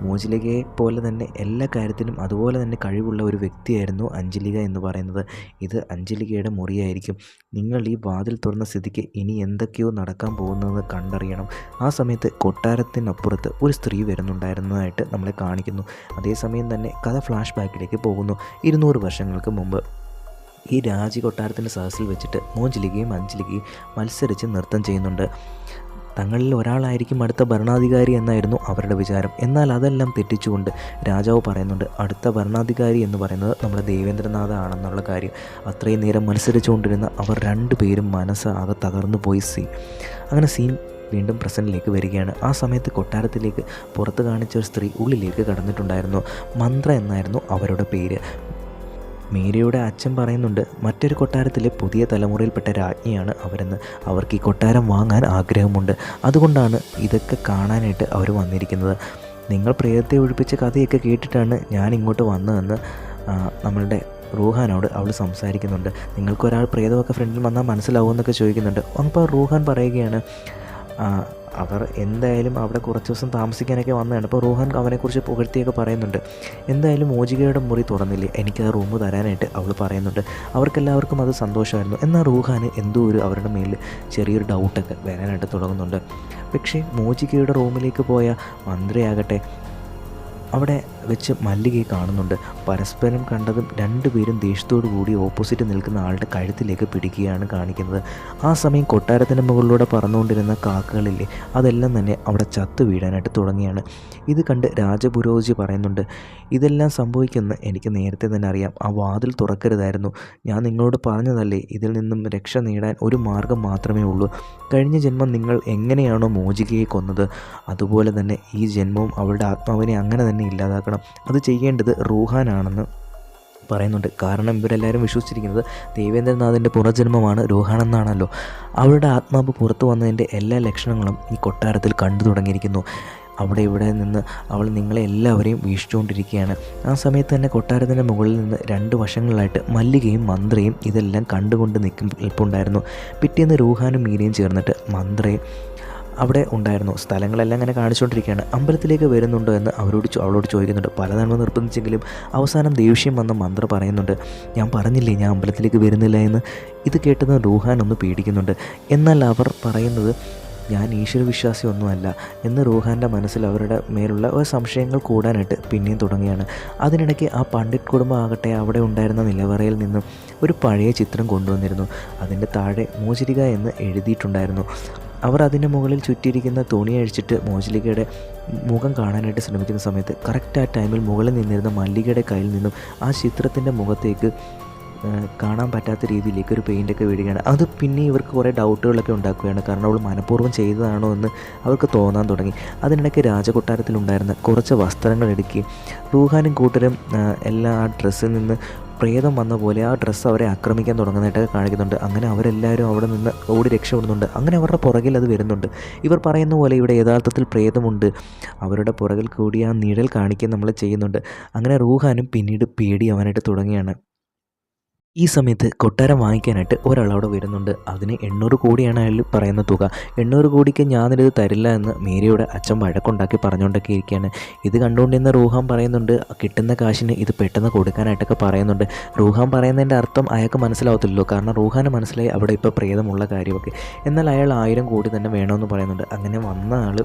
മോചിലികയെ പോലെ തന്നെ എല്ലാ കാര്യത്തിനും അതുപോലെ തന്നെ കഴിവുള്ള ഒരു വ്യക്തിയായിരുന്നു അഞ്ജലിക എന്ന് പറയുന്നത്. ഇത് അഞ്ജലികയുടെ മുറിയായിരിക്കും. നിങ്ങൾ ഈ വാതിൽ തുറന്ന സ്ഥിതിക്ക് ഇനി എന്തൊക്കെയോ നടക്കാൻ പോകുന്നതെന്ന് കണ്ടറിയണം. ആ സമയത്ത് കൊട്ടാരത്തിനപ്പുറത്ത് ഒരു സ്ത്രീ വരുന്നുണ്ടായിരുന്നതായിട്ട് നമ്മളെ കാണിക്കുന്നു. അതേസമയം തന്നെ കഥ ഫ്ലാഷ് ബാക്കിലേക്ക് പോകുന്നു. 200 വർഷങ്ങൾക്ക് മുമ്പ് ഈ രാജകൊട്ടാരത്തിൻ്റെ സദസ്സിൽ വെച്ചിട്ട് മോചിലികയും അഞ്ജലികയും മത്സരിച്ച് നൃത്തം ചെയ്യുന്നുണ്ട്. തങ്ങളിൽ ഒരാളായിരിക്കും അടുത്ത ഭരണാധികാരി എന്നായിരുന്നു അവരുടെ വിചാരം. എന്നാൽ അതെല്ലാം തെറ്റിച്ചുകൊണ്ട് രാജാവ് പറയുന്നുണ്ട്, അടുത്ത ഭരണാധികാരി എന്ന് പറയുന്നത് നമ്മുടെ ദേവേന്ദ്രനാഥ ആണെന്നുള്ള കാര്യം. അത്രയും നേരം മത്സരിച്ചുകൊണ്ടിരുന്ന അവർ 2 പേരും മനസ്സ് ആകെ തകർന്നു പോയി. അങ്ങനെ സീൻ വീണ്ടും പ്രസൻറ്റിലേക്ക് വരികയാണ്. ആ സമയത്ത് കൊട്ടാരത്തിലേക്ക് പുറത്ത് കാണിച്ച ഒരു സ്ത്രീ ഉള്ളിലേക്ക് കടന്നിട്ടുണ്ടായിരുന്നു. മന്ത്ര എന്നായിരുന്നു അവരുടെ പേര്. മേരിയുടെ അച്ഛൻ പറയുന്നുണ്ട്, മറ്റൊരു കൊട്ടാരത്തിലെ പുതിയ തലമുറയിൽപ്പെട്ട രാജ്ഞിയാണ് അവരെന്ന്. അവർക്ക് ഈ കൊട്ടാരം വാങ്ങാൻ ആഗ്രഹമുണ്ട്, അതുകൊണ്ടാണ് ഇതൊക്കെ കാണാനായിട്ട് അവർ വന്നിരിക്കുന്നത്. നിങ്ങൾ പ്രേതത്തെ ഒഴിപ്പിച്ച കഥയൊക്കെ കേട്ടിട്ടാണ് ഞാൻ ഇങ്ങോട്ട് വന്നതെന്ന് നമ്മളുടെ റൂഹാനോട് അവൾ സംസാരിക്കുന്നുണ്ട്. നിങ്ങൾക്കൊരാൾ പ്രേതമൊക്കെ ഫ്രണ്ടിൽ വന്നാൽ മനസ്സിലാവുമെന്നൊക്കെ ചോദിക്കുന്നുണ്ട്. അപ്പോൾ റൂഹാൻ പറയുകയാണ്, അവർ എന്തായാലും അവിടെ കുറച്ച് ദിവസം താമസിക്കാനൊക്കെ വന്നതാണ്. അപ്പോൾ റൂഹാൻ അവനെക്കുറിച്ച് പുകഴ്ത്തിയൊക്കെ പറയുന്നുണ്ട്. എന്തായാലും മോചികയുടെ മുറി തുറന്നില്ലേ, എനിക്ക് ആ റൂം തരാനായിട്ട് അവൾ പറയുന്നുണ്ട്. അവർക്കെല്ലാവർക്കും അത് സന്തോഷമായിരുന്നു. എന്നാൽ റൂഹാന് എന്തോ അവരുടെ മേലിൽ ചെറിയൊരു ഡൗട്ടൊക്കെ വരാനായിട്ട് തുടങ്ങുന്നുണ്ട്. പക്ഷേ മോചികയുടെ റൂമിലേക്ക് പോയ മന്ത്രിയാകട്ടെ അവിടെ വെച്ച് മല്ലികയെ കാണുന്നുണ്ട്. പരസ്പരം കണ്ടതും 2 പേരും ദേഷ്യത്തോടു കൂടി ഓപ്പോസിറ്റ് നിൽക്കുന്ന ആളുടെ കഴുത്തിലേക്ക് പിടിക്കുകയാണ് കാണിക്കുന്നത്. ആ സമയം കൊട്ടാരത്തിൻ്റെ മുകളിലൂടെ പറന്നുകൊണ്ടിരുന്ന കാക്കകളില്ലേ, അതെല്ലാം തന്നെ അവിടെ ചത്തു വീഴാനായിട്ട് തുടങ്ങിയാണ്. ഇത് കണ്ട് രാജപുരോഹിതജി പറയുന്നുണ്ട്, ഇതെല്ലാം സംഭവിക്കുമെന്ന് എനിക്ക് നേരത്തെ തന്നെ അറിയാം. ആ വാതിൽ തുറക്കരുതായിരുന്നു. ഞാൻ നിങ്ങളോട് പറഞ്ഞതല്ലേ, ഇതിൽ നിന്നും രക്ഷ നേടാൻ ഒരു മാർഗം മാത്രമേ ഉള്ളൂ. കഴിഞ്ഞ ജന്മം നിങ്ങൾ എങ്ങനെയാണോ മോചികയെ കൊന്നത്, അതുപോലെ തന്നെ ഈ ജന്മവും അവളുടെ ആത്മാവിനെ അങ്ങനെ തന്നെ ഇല്ലാതാക്കണം. അത് ചെയ്യേണ്ടത് റൂഹാനാണെന്ന് പറയുന്നുണ്ട്. കാരണം ഇവരെല്ലാവരും വിശ്വസിച്ചിരിക്കുന്നത് ദേവേന്ദ്രനാഥിൻ്റെ പുനർജന്മമാണ് റൂഹാനെന്നാണല്ലോ. അവളുടെ ആത്മാവ് പുറത്തു വന്നതിൻ്റെ എല്ലാ ലക്ഷണങ്ങളും ഈ കൊട്ടാരത്തിൽ കണ്ടു തുടങ്ങിയിരിക്കുന്നു. ഇവിടെ നിന്ന് അവൾ നിങ്ങളെ എല്ലാവരെയും വീക്ഷിച്ചുകൊണ്ടിരിക്കുകയാണ്. ആ സമയത്ത് തന്നെ കൊട്ടാരത്തിൻ്റെ മുകളിൽ നിന്ന് 2 വശങ്ങളിലായിട്ട് മല്ലികയും മന്ത്രയും ഇതെല്ലാം കണ്ടുകൊണ്ട് നിൽപ്പുണ്ടായിരുന്നു. പിറ്റേന്ന് റൂഹാനും മീരയും ചേർന്നിട്ട് മന്ത്രയെ അവിടെ ഉണ്ടായിരുന്നു. സ്ഥലങ്ങളെല്ലാം ഇങ്ങനെ കാണിച്ചുകൊണ്ടിരിക്കുകയാണ്. അമ്പലത്തിലേക്ക് വരുന്നുണ്ടോ എന്ന് അവളോട് ചോദിക്കുന്നുണ്ട്. പലതവണ നിർബന്ധിച്ചെങ്കിലും അവസാനം ദേഷ്യം വന്ന മന്ത്ര പറയുന്നുണ്ട്, ഞാൻ പറഞ്ഞില്ലേ ഞാൻ അമ്പലത്തിലേക്ക് വരുന്നില്ല എന്ന്. ഇത് കേട്ടത് റൂഹാൻ ഒന്ന് പേടിക്കുന്നുണ്ട്. എന്നാൽ അവർ പറയുന്നത് ഞാൻ ഈശ്വരവിശ്വാസിയൊന്നുമല്ല എന്ന് റൂഹാൻ്റെ മനസ്സിൽ അവരുടെ മേലുള്ള ഒരു സംശയങ്ങൾ കൂടാനായിട്ട് പിന്നെയും തുടങ്ങുകയാണ്. അതിനിടയ്ക്ക് ആ പണ്ഡിറ്റ് കുടുംബം ആകട്ടെ അവിടെ ഉണ്ടായിരുന്ന നിലവറയിൽ നിന്നും ഒരു പഴയ ചിത്രം കൊണ്ടുവന്നിരുന്നു. അതിൻ്റെ താഴെ മോചിലിക എന്ന് എഴുതിയിട്ടുണ്ടായിരുന്നു. അവർ അതിൻ്റെ മുകളിൽ ചുറ്റിയിരിക്കുന്ന തുണി അഴിച്ചിട്ട് മോചിലികയുടെ മുഖം കാണാനായിട്ട് ശ്രമിക്കുന്ന സമയത്ത് കറക്റ്റ് ആ ടൈമിൽ മുകളിൽ നിന്നിരുന്ന മല്ലികയുടെ കയ്യിൽ നിന്നും ആ ചിത്രത്തിൻ്റെ മുഖത്തേക്ക് കാണാൻ പറ്റാത്ത രീതിയിലേക്ക് ഒരു പെയിൻ്റൊക്കെ വീഴുകയാണ്. അത് പിന്നെ ഇവർക്ക് കുറേ ഡൗട്ടുകളൊക്കെ ഉണ്ടാക്കുകയാണ്. കാരണം അവൾ മനഃപൂർവ്വം ചെയ്തതാണോ എന്ന് അവർക്ക് തോന്നാൻ തുടങ്ങി. അതിനിടയ്ക്ക് രാജകൊട്ടാരത്തിലുണ്ടായിരുന്ന കുറച്ച് വസ്ത്രങ്ങൾ എടുക്കുകയും റൂഹാനും കൂട്ടരും എല്ലാ ആ ഡ്രസ്സിൽ നിന്ന് പ്രേതം വന്ന പോലെ ആ ഡ്രസ്സ് അവരെ ആക്രമിക്കാൻ തുടങ്ങുന്നതായിട്ടൊക്കെ കാണിക്കുന്നുണ്ട്. അങ്ങനെ അവരെല്ലാവരും അവിടെ നിന്ന് ഓടി രക്ഷപ്പെടുന്നുണ്ട്. അങ്ങനെ അവരുടെ പുറകിൽ അത് വരുന്നുണ്ട്. ഇവർ പറയുന്ന പോലെ ഇവിടെ യഥാർത്ഥത്തിൽ പ്രേതമുണ്ട്, അവരുടെ പുറകിൽ കൂടി ആ നിഴൽ കാണിക്കാൻ നമ്മൾ ചെയ്യുന്നുണ്ട്. അങ്ങനെ റൂഹാനും പിന്നീട് പേടിയാവാനായിട്ട് തുടങ്ങിയാണ്. ഈ സമയത്ത് കൊട്ടാരം വാങ്ങിക്കാനായിട്ട് ഒരാൾ അവിടെ വരുന്നുണ്ട്. അതിന് 800 കോടിയാണ് അയാൾ പറയുന്ന തുക. 800 കോടിക്ക് ഞാനിത് തരില്ല എന്ന് മീരയുടെ അച്ഛൻ വഴക്കുണ്ടാക്കി പറഞ്ഞുകൊണ്ടൊക്കെ ഇരിക്കുകയാണ്. ഇത് കണ്ടുകൊണ്ടിരുന്ന റൂഹാൻ പറയുന്നുണ്ട് കിട്ടുന്ന കാശിന് ഇത് പെട്ടെന്ന് കൊടുക്കാനായിട്ടൊക്കെ പറയുന്നുണ്ട്. റൂഹാൻ പറയുന്നതിൻ്റെ അർത്ഥം അയാൾക്ക് മനസ്സിലാവത്തില്ലല്ലോ, കാരണം റൂഹാന് മനസ്സിലായി അവിടെ ഇപ്പോൾ പ്രേതമുള്ള കാര്യമൊക്കെ. എന്നാൽ അയാൾ 1000 കോടി തന്നെ വേണമെന്ന് പറയുന്നുണ്ട്. അങ്ങനെ വന്ന ആൾ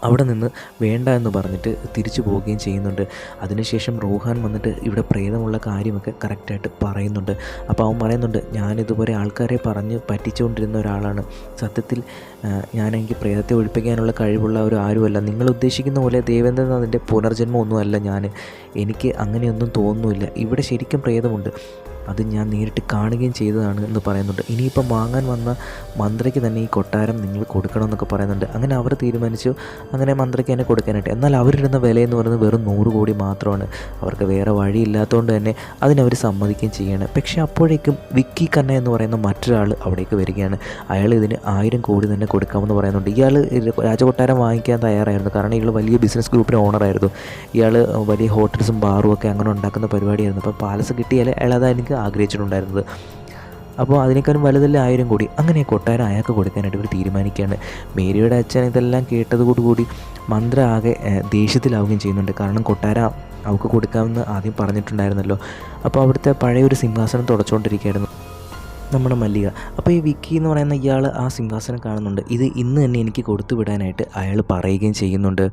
അവിടെ നിന്ന് വേണ്ട എന്ന് പറഞ്ഞിട്ട് തിരിച്ചു പോവുകയും ചെയ്യുന്നുണ്ട്. അതിനുശേഷം റൂഹാൻ വന്നിട്ട് ഇവിടെ പ്രേതമുള്ള കാര്യമൊക്കെ കറക്റ്റായിട്ട് പറയുന്നുണ്ട്. അപ്പോൾ അവൻ പറയുന്നുണ്ട്, ഞാനിതുപോലെ ആൾക്കാരെ പറഞ്ഞ് പറ്റിച്ചുകൊണ്ടിരുന്ന ഒരാളാണ്. സത്യത്തിൽ എനിക്ക് പ്രേതത്തെ ഒഴിപ്പിക്കാനുള്ള കഴിവുള്ള ഒരു ആരുമല്ല. നിങ്ങൾ ഉദ്ദേശിക്കുന്ന പോലെ ദേവേന്ദ്രനാഥിൻ്റെ പുനർജന്മമൊന്നുമല്ല എനിക്ക് അങ്ങനെയൊന്നും തോന്നുന്നില്ല. ഇവിടെ ശരിക്കും പ്രേതമുണ്ട്, അത് ഞാൻ നേരിട്ട് കാണുകയും ചെയ്തതാണ് എന്ന് പറയുന്നുണ്ട്. ഇനിയിപ്പം വാങ്ങാൻ വന്ന മന്ത്രയ്ക്ക് തന്നെ ഈ കൊട്ടാരം നിങ്ങൾ കൊടുക്കണമെന്നൊക്കെ പറയുന്നുണ്ട്. അങ്ങനെ അവർ തീരുമാനിച്ചു അങ്ങനെ മന്ത്രയ്ക്ക് തന്നെ കൊടുക്കാനായിട്ട്. എന്നാൽ അവരിടുന്ന വിലയെന്ന് പറയുന്നത് വെറും 100 കോടി മാത്രമാണ്. അവർക്ക് വേറെ വഴിയില്ലാത്തതുകൊണ്ട് തന്നെ അതിനവർ സമ്മതിക്കുകയും ചെയ്യുകയാണ്. പക്ഷേ അപ്പോഴേക്കും വിക്കി കന്ന എന്ന് പറയുന്ന മറ്റൊരാൾ അവിടേക്ക് വരികയാണ്. അയാൾ ഇതിന് 1000 കോടി തന്നെ കൊടുക്കാമെന്ന് പറയുന്നുണ്ട്. ഇയാൾ രാജകൊട്ടാരം വാങ്ങിക്കാൻ തയ്യാറായിരുന്നു, കാരണം ഇയാൾ വലിയ ബിസിനസ് ഗ്രൂപ്പിന് ഓണറായിരുന്നു. ഇയാൾ വലിയ ഹോട്ടൽസും ബാറും ഒക്കെ അങ്ങനെ ഉണ്ടാക്കുന്ന പരിപാടിയായിരുന്നു. അപ്പോൾ പാലസ് കിട്ടിയാൽ അയാൾ അതെനിക്ക് ആഗ്രഹിച്ചിട്ടുണ്ടായിരുന്നത്. അപ്പോൾ അതിനേക്കാളും വലുതല്ലേ 1000 കോടി. അങ്ങനെ കൊട്ടാരം അയാൾക്ക് കൊടുക്കാനായിട്ട് ഇവർ തീരുമാനിക്കുകയാണ്. മേരിയുടെ അച്ഛൻ ഇതെല്ലാം കേട്ടതോടുകൂടി മന്ത്ര ആകെ ദേഷ്യത്തിലാവുകയും ചെയ്യുന്നുണ്ട്. കാരണം കൊട്ടാരം അവൾക്ക് കൊടുക്കാമെന്ന് ആദ്യം പറഞ്ഞിട്ടുണ്ടായിരുന്നല്ലോ. അപ്പോൾ അവിടുത്തെ പഴയൊരു സിംഹാസനം തുടച്ചുകൊണ്ടിരിക്കുകയായിരുന്നു നമ്മുടെ മല്ലിക. അപ്പോൾ ഈ വിക്കി എന്ന് പറയുന്ന ഇയാൾ ആ സിംഹാസനം കാണുന്നുണ്ട്. ഇത് ഇന്ന് തന്നെ എനിക്ക് കൊടുത്തു വിടാനായിട്ട് അയാൾ പറയുകയും ചെയ്യുന്നുണ്ട്.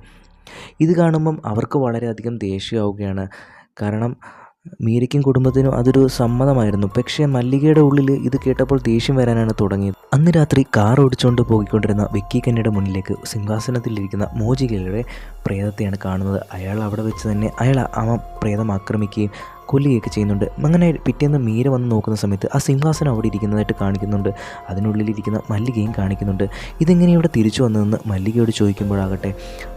ഇത് കാണുമ്പം അവർക്ക് വളരെയധികം ദേഷ്യമാവുകയാണ്. കാരണം മീരയ്ക്കും കുടുംബത്തിനും അതൊരു സമ്മതമായിരുന്നു. പക്ഷേ മല്ലികയുടെ ഉള്ളിൽ ഇത് കേട്ടപ്പോൾ ദേഷ്യം വരാനാണ് തുടങ്ങിയത്. അന്ന് രാത്രി കാർ ഓടിച്ചുകൊണ്ട് പോയിക്കൊണ്ടിരുന്ന വിക്കി കന്നയുടെ മുന്നിലേക്ക് സിംഹാസനത്തിലിരിക്കുന്ന മോചികയുടെ പ്രേതത്തെയാണ് കാണുന്നത്. അയാൾ അവിടെ വെച്ച് തന്നെ ആ പ്രേതം ആക്രമിക്കുകയും കൊല്ലുകയൊക്കെ ചെയ്യുന്നുണ്ട്. അങ്ങനെ പിറ്റേന്ന് മീര വന്ന് നോക്കുന്ന സമയത്ത് ആ സിംഹാസനം അവിടെ ഇരിക്കുന്നതായിട്ട് കാണിക്കുന്നുണ്ട്. അതിനുള്ളിലിരിക്കുന്ന മല്ലികയും കാണിക്കുന്നുണ്ട്. ഇതെങ്ങനെ ഇവിടെ തിരിച്ചു വന്നതെന്ന് മല്ലികയോട് ചോദിക്കുമ്പോഴാകട്ടെ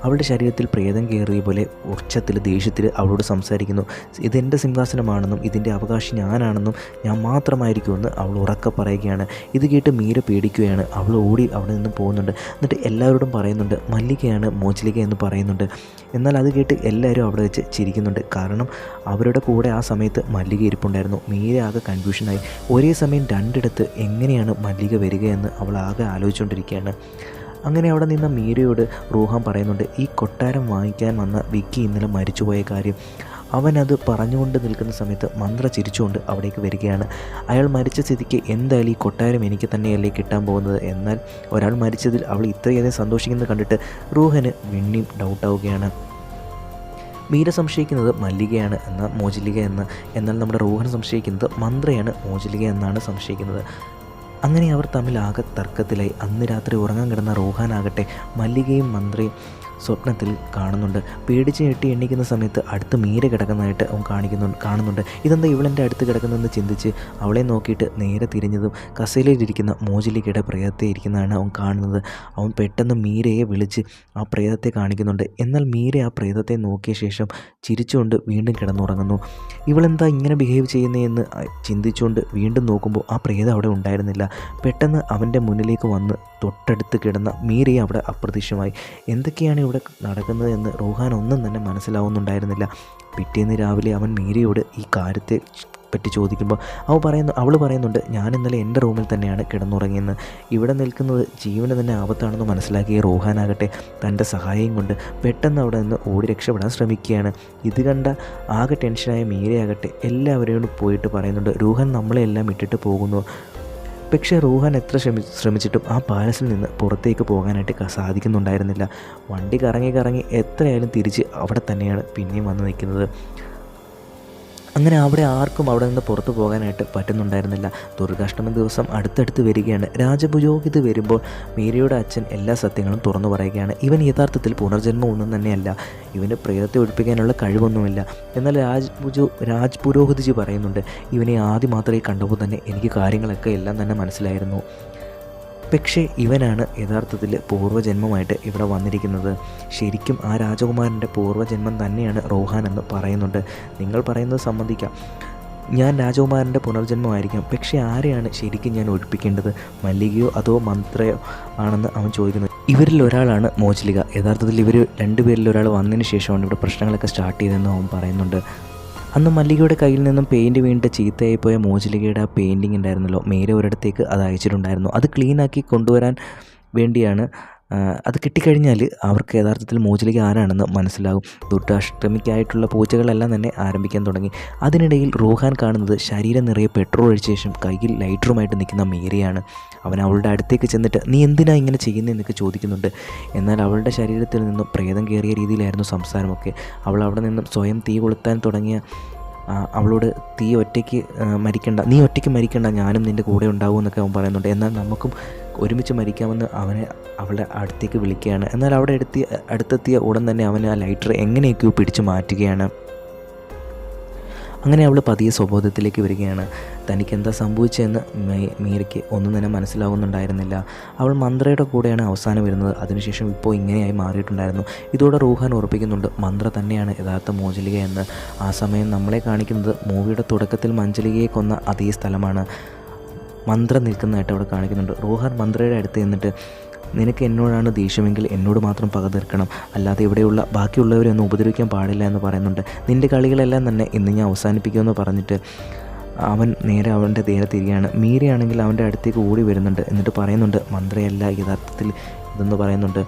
അവളുടെ ശരീരത്തിൽ പ്രേതം കയറിയ പോലെ ഉച്ചത്തിൽ ദേഷ്യത്തിൽ അവളോട് സംസാരിക്കുന്നു. ഇതെൻ്റെ സിംഹാസനമാണെന്നും ഇതിൻ്റെ അവകാശി ഞാനാണെന്നും ഞാൻ മാത്രമായിരിക്കുമെന്ന് അവൾ ഉറക്കെ പറയുകയാണ്. ഇത് കേട്ട് മീര പേടിക്കുകയാണ്. അവൾ ഓടി അവിടെ നിന്ന് പോകുന്നുണ്ട്. എന്നിട്ട് എല്ലാവരോടും പറയുന്നുണ്ട് മല്ലികയാണ് മോചിലിക എന്ന് പറയുന്നുണ്ട്. എന്നാൽ അത് കേട്ട് എല്ലാവരും അവിടെ വെച്ച് ചിരിക്കുന്നുണ്ട്. കാരണം അവരുടെ കൂടെ ആ സമയത്ത് മല്ലിക ഇരിപ്പുണ്ടായിരുന്നു. മീര ആകെ കൺഫ്യൂഷനായി. ഒരേ സമയം രണ്ടിടത്ത് എങ്ങനെയാണ് മല്ലിക വരികയെന്ന് അവൾ ആകെ ആലോചിച്ചുകൊണ്ടിരിക്കുകയാണ്. അങ്ങനെ അവിടെ നിന്ന മീരയോട് റൂഹാൻ പറയുന്നുണ്ട്, ഈ കൊട്ടാരം വാങ്ങിക്കാൻ വന്ന വിക്കി ഇന്നലെ മരിച്ചുപോയ കാര്യം. അവനത് പറഞ്ഞുകൊണ്ട് നിൽക്കുന്ന സമയത്ത് മന്ത്ര ചിരിച്ചുകൊണ്ട് അവിടേക്ക് വരികയാണ്. അയാൾ മരിച്ച സ്ഥിതിക്ക് എന്തായാലും ഈ കൊട്ടാരം എനിക്ക് തന്നെയല്ലേ കിട്ടാൻ പോകുന്നത്. എന്നാൽ ഒരാൾ മരിച്ചതിൽ അവൾ ഇത്രയധികം സന്തോഷിക്കുന്നത് കണ്ടിട്ട് റൂഹന് വീണ്ടും ഡൗട്ടാവുകയാണ്. മീര സംശയിക്കുന്നത് മല്ലികയാണ് മോചിലിക എന്നാൽ നമ്മുടെ റൂഹൻ സംശയിക്കുന്നത് മന്ത്രയാണ് മോചിലിക എന്നാണ് സംശയിക്കുന്നത്. അങ്ങനെ അവർ തമ്മിൽ ആകെ തർക്കത്തിലായി. അന്ന് രാത്രി ഉറങ്ങാൻ കിടന്ന റൂഹാനാകട്ടെ മല്ലികയും മന്ത്രയും സ്വപ്നത്തിൽ കാണുന്നുണ്ട്. പേടിച്ച് ഞെട്ടി എണ്ണിക്കുന്ന സമയത്ത് അടുത്ത് മീര കിടക്കുന്നതായിട്ട് അവൻ കാണുന്നുണ്ട്. ഇതെന്താ ഇവളെൻ്റെ അടുത്ത് കിടക്കുന്നതെന്ന് ചിന്തിച്ച് അവളെ നോക്കിയിട്ട് നേരെ തിരിഞ്ഞതും കസേലയിലിരിക്കുന്ന മോചിലിക്കയുടെ പ്രേതത്തെ ഇരിക്കുന്നതാണ് അവൻ കാണുന്നത്. അവൻ പെട്ടെന്ന് മീരയെ വിളിച്ച് ആ പ്രേതത്തെ കാണിക്കുന്നുണ്ട്. എന്നാൽ മീര ആ പ്രേതത്തെ നോക്കിയ ശേഷം ചിരിച്ചുകൊണ്ട് വീണ്ടും കിടന്നുറങ്ങുന്നു. ഇവളെന്താ ഇങ്ങനെ ബിഹേവ് ചെയ്യുന്നതെന്ന് ചിന്തിച്ചുകൊണ്ട് വീണ്ടും നോക്കുമ്പോൾ ആ പ്രേതം അവിടെ ഉണ്ടായിരുന്നില്ല. പെട്ടെന്ന് അവൻ്റെ മുന്നിലേക്ക് വന്ന് തൊട്ടടുത്ത് കിടന്ന മീരയെ അവിടെ അപ്രത്യക്ഷമായി. എന്തൊക്കെയാണ് ഇവിടെ നടക്കുന്നത് എന്ന് റൂഹാൻ ഒന്നും തന്നെ മനസ്സിലാവുന്നുണ്ടായിരുന്നില്ല. പിറ്റേന്ന് രാവിലെ അവൻ മീരയോട് ഈ കാര്യത്തെ പറ്റി ചോദിക്കുമ്പോൾ അവൾ പറയുന്നുണ്ട്, ഞാൻ ഇന്നലെ എൻ്റെ റൂമിൽ തന്നെയാണ് കിടന്നുറങ്ങിയെന്ന്. ഇവിടെ നിൽക്കുന്നത് ജീവന് തന്നെ ആപത്താണെന്ന് മനസ്സിലാക്കിയ റൂഹാനാകട്ടെ തൻ്റെ സഹായം കൊണ്ട് പെട്ടെന്ന് അവിടെ നിന്ന് ഓടി രക്ഷപ്പെടാൻ ശ്രമിക്കുകയാണ്. ഇത് കണ്ട ആകെ ടെൻഷനായ മീരയാകട്ടെ എല്ലാവരെയും പോയിട്ട് പറയുന്നുണ്ട്, റൂഹാൻ നമ്മളെല്ലാം ഇട്ടിട്ട് പോകുന്നു. പക്ഷേ റൂഹാൻ എത്ര ശ്രമിച്ചിട്ടും ആ പാലസിൽ നിന്ന് പുറത്തേക്ക് പോകാനായിട്ട് സാധിക്കുന്നുണ്ടായിരുന്നില്ല. വണ്ടി കറങ്ങി എത്രയായാലും തിരിച്ച് അവിടെ തന്നെയാണ് പിന്നെയും വന്ന് നിൽക്കുന്നത്. അങ്ങനെ അവിടെ ആർക്കും അവിടെ നിന്ന് പുറത്തു പോകാനായിട്ട് പറ്റുന്നുണ്ടായിരുന്നില്ല. ദുർഗാഷ്ടമി ദിവസം അടുത്തടുത്ത് വരികയാണ്. രാജപുരോഹിത് വരുമ്പോൾ മീരയുടെ അച്ഛൻ എല്ലാ സത്യങ്ങളും തുറന്നു പറയുകയാണ്. ഇവൻ യഥാർത്ഥത്തിൽ പുനർജന്മം ഒന്നും തന്നെയല്ല, ഇവന് പ്രേതത്തെ ഒഴിപ്പിക്കാനുള്ള കഴിവൊന്നുമില്ല. എന്നാൽ രാജ് പുരോഹിത്ജി പറയുന്നുണ്ട്, ഇവനെ ആദ്യം മാത്രമേ കണ്ടപ്പോൾ തന്നെ എനിക്ക് കാര്യങ്ങളൊക്കെ എല്ലാം തന്നെ മനസ്സിലായിരുന്നു. പക്ഷേ ഇവനാണ് യഥാർത്ഥത്തിൽ പൂർവ്വജന്മമായിട്ട് ഇവിടെ വന്നിരിക്കുന്നത്. ശരിക്കും ആ രാജകുമാരൻ്റെ പൂർവ്വജന്മം തന്നെയാണ് റൂഹാൻ എന്ന് പറയുന്നുണ്ട്. നിങ്ങൾ പറയുന്നത് സമ്മതിക്കാം, ഞാൻ രാജകുമാരൻ്റെ പുനർജന്മമായിരിക്കാം. പക്ഷേ ആരെയാണ് ശരിക്കും ഞാൻ ഒഴിപ്പിക്കേണ്ടത്, മല്ലികയോ അതോ മന്ത്രയോ ആണെന്ന് അവൻ ചോദിക്കുന്നത്. ഇവരിൽ ഒരാളാണ് മോചിലിക. യഥാർത്ഥത്തിൽ ഇവർ രണ്ടുപേരിൽ ഒരാൾ വന്നതിന് ശേഷമാണ് ഇവിടെ പ്രശ്നങ്ങളൊക്കെ സ്റ്റാർട്ട് ചെയ്തതെന്ന് അവൻ പറയുന്നുണ്ട്. അന്ന് മല്ലികയുടെ കയ്യിൽ നിന്നും പെയിൻറ്റ് വീണിട്ട് ചീത്തയായി പോയ മോചിലികയുടെ ആ പെയിൻറ്റിങ് ഉണ്ടായിരുന്നല്ലോ, മേരെ ഒരിടത്തേക്ക് അത് അയച്ചിട്ടുണ്ടായിരുന്നു. അത് ക്ലീനാക്കി കൊണ്ടുവരാൻ വേണ്ടിയാണ്. അത് കിട്ടിക്കഴിഞ്ഞാൽ അവർക്ക് യഥാർത്ഥത്തിൽ മോചിലിക ആരാണെന്ന് മനസ്സിലാകും. ദുർഗാഷ്ടമിക്കായിട്ടുള്ള പൂജകളെല്ലാം തന്നെ ആരംഭിക്കാൻ തുടങ്ങി. അതിനിടയിൽ റോഹാൻ കാണുന്നത് ശരീരം നിറയെ പെട്രോൾ ഒഴിച്ച ശേഷം കയ്യിൽ ലൈറ്ററുമായിട്ട് നിൽക്കുന്ന മീരയാണ്. അവൻ അവളുടെ അടുത്തേക്ക് ചെന്നിട്ട് നീ എന്തിനാ ഇങ്ങനെ ചെയ്യുന്നതെന്നൊക്കെ ചോദിക്കുന്നുണ്ട്. എന്നാൽ അവളുടെ ശരീരത്തിൽ നിന്നും പ്രേതം കയറിയ രീതിയിലായിരുന്നു സംസാരമൊക്കെ. അവൾ അവിടെ നിന്നും സ്വയം തീ കൊളുത്താൻ തുടങ്ങിയ അവളോട് നീ ഒറ്റയ്ക്ക് മരിക്കണ്ട, ഞാനും നിൻ്റെ കൂടെ ഉണ്ടാവുമെന്നൊക്കെ അവൻ പറയുന്നുണ്ട്. എന്നാൽ നമുക്കും ഒരുമിച്ച് മരിക്കാമെന്ന് അവനെ അവളുടെ അടുത്തേക്ക് വിളിക്കുകയാണ്. എന്നാൽ അവിടെ അടുത്തെത്തിയ ഉടൻ തന്നെ അവൻ ആ ലൈറ്റർ എങ്ങനെയൊക്കെയോ പിടിച്ചു മാറ്റുകയാണ്. അങ്ങനെ അവൾ പതിയെ സ്വബോധത്തിലേക്ക് വരികയാണ്. തനിക്കെന്താ സംഭവിച്ചതെന്ന് മീരയ്ക്ക് ഒന്നും തന്നെ മനസ്സിലാവുന്നുണ്ടായിരുന്നില്ല. അവൾ മന്ത്രയുടെ കൂടെയാണ് അവസാനം വരുന്നത്. അതിനുശേഷം ഇപ്പോൾ ഇങ്ങനെയായി മാറിയിട്ടുണ്ടായിരുന്നു. ഇതോടെ റൂഹാൻ ഉറപ്പിക്കുന്നുണ്ട് മന്ത്ര തന്നെയാണ് യഥാർത്ഥ മോചലിക എന്ന്. ആ സമയം നമ്മളെ കാണിക്കുന്നത് മൂവിയുടെ തുടക്കത്തിൽ മഞ്ജലികയെ കൊന്ന അതേ സ്ഥലമാണ്. മന്ത്ര നിൽക്കുന്നതായിട്ട് അവിടെ കാണിക്കുന്നുണ്ട്. റൂഹാൻ മന്ത്രയുടെ അടുത്ത് നിന്നിട്ട് നിനക്ക് എന്നോടാണ് ദേഷ്യമെങ്കിൽ എന്നോട് മാത്രം പക തീർക്കണം, അല്ലാതെ ഇവിടെയുള്ള ബാക്കിയുള്ളവരൊന്നും ഉപദ്രവിക്കാൻ പാടില്ല എന്ന് പറയുന്നുണ്ട്. നിൻ്റെ കളികളെല്ലാം തന്നെ ഇന്ന് ഞാൻ അവസാനിപ്പിക്കുമെന്ന് പറഞ്ഞിട്ട് അവൻ നേരെ അവൻ്റെ നേരെ തിരികെയാണ്. മീരയാണെങ്കിൽ അവൻ്റെ അടുത്തേക്ക് ഓടി വരുന്നുണ്ട്. എന്നിട്ട് പറയുന്നുണ്ട് മന്ത്രയല്ല യഥാർത്ഥത്തിൽ ഇതെന്ന് പറയുന്നുണ്ട്.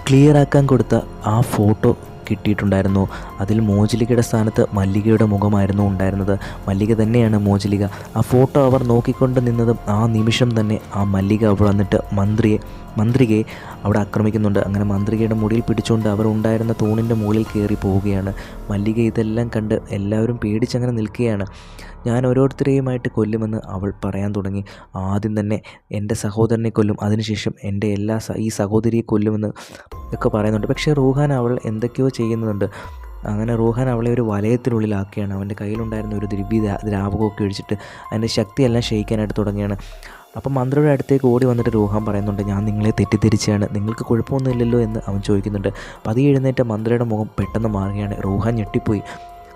ക്ലിയറാക്കാൻ കൊടുത്ത ആ ഫോട്ടോ കിട്ടിയിട്ടുണ്ടായിരുന്നു. അതിൽ മോചിലികയുടെ സ്ഥാനത്ത് മല്ലികയുടെ മുഖമായിരുന്നു ഉണ്ടായിരുന്നത്. മല്ലിക തന്നെയാണ് മോചിലിക. ആ ഫോട്ടോ അവർ നോക്കിക്കൊണ്ട് നിന്നതും ആ നിമിഷം തന്നെ ആ മല്ലിക അവിടെ വന്നിട്ട് മന്ത്രികയെ അവിടെ ആക്രമിക്കുന്നുണ്ട്. അങ്ങനെ മന്ത്രികയുടെ മുടിയിൽ പിടിച്ചുകൊണ്ട് അവർ ഉണ്ടായിരുന്ന തൂണിൻ്റെ മുകളിൽ കയറി പോവുകയാണ്. മല്ലിക ഇതെല്ലാം കണ്ട് എല്ലാവരും പേടിച്ചങ്ങനെ നിൽക്കുകയാണ്. ഞാൻ ഓരോരുത്തരെയുമായിട്ട് കൊല്ലുമെന്ന് അവൾ പറയാൻ തുടങ്ങി. ആദ്യം തന്നെ എൻ്റെ സഹോദരനെ കൊല്ലും, അതിനുശേഷം എൻ്റെ ഈ സഹോദരിയെ കൊല്ലുമെന്ന് ഒക്കെ പറയുന്നുണ്ട്. പക്ഷേ റൂഹാൻ അവൾ എന്തൊക്കെയോ ചെയ്യുന്നുണ്ട്. അങ്ങനെ റൂഹാൻ അവളെ ഒരു വലയത്തിനുള്ളിലാക്കുകയാണ്. അവൻ്റെ കയ്യിലുണ്ടായിരുന്ന ഒരു ദ്രാവകമൊക്കെ ഒഴിച്ചിട്ട് അതിൻ്റെ ശക്തിയെല്ലാം ക്ഷയിക്കാനായിട്ട് തുടങ്ങുകയാണ്. അപ്പം മന്ത്രിയുടെ അടുത്തേക്ക് ഓടി വന്നിട്ട് റൂഹാൻ പറയുന്നുണ്ട് ഞാൻ നിങ്ങളെ തെറ്റിദ്ധരിച്ചാണ്, നിങ്ങൾക്ക് കുഴപ്പമൊന്നുമില്ലല്ലോ എന്ന് അവൻ ചോദിക്കുന്നുണ്ട്. പതിയെ എഴുന്നേറ്റ മന്ത്രിയുടെ മുഖം പെട്ടെന്ന് മാറുകയാണ്. റൂഹാൻ ഞെട്ടിപ്പോയി.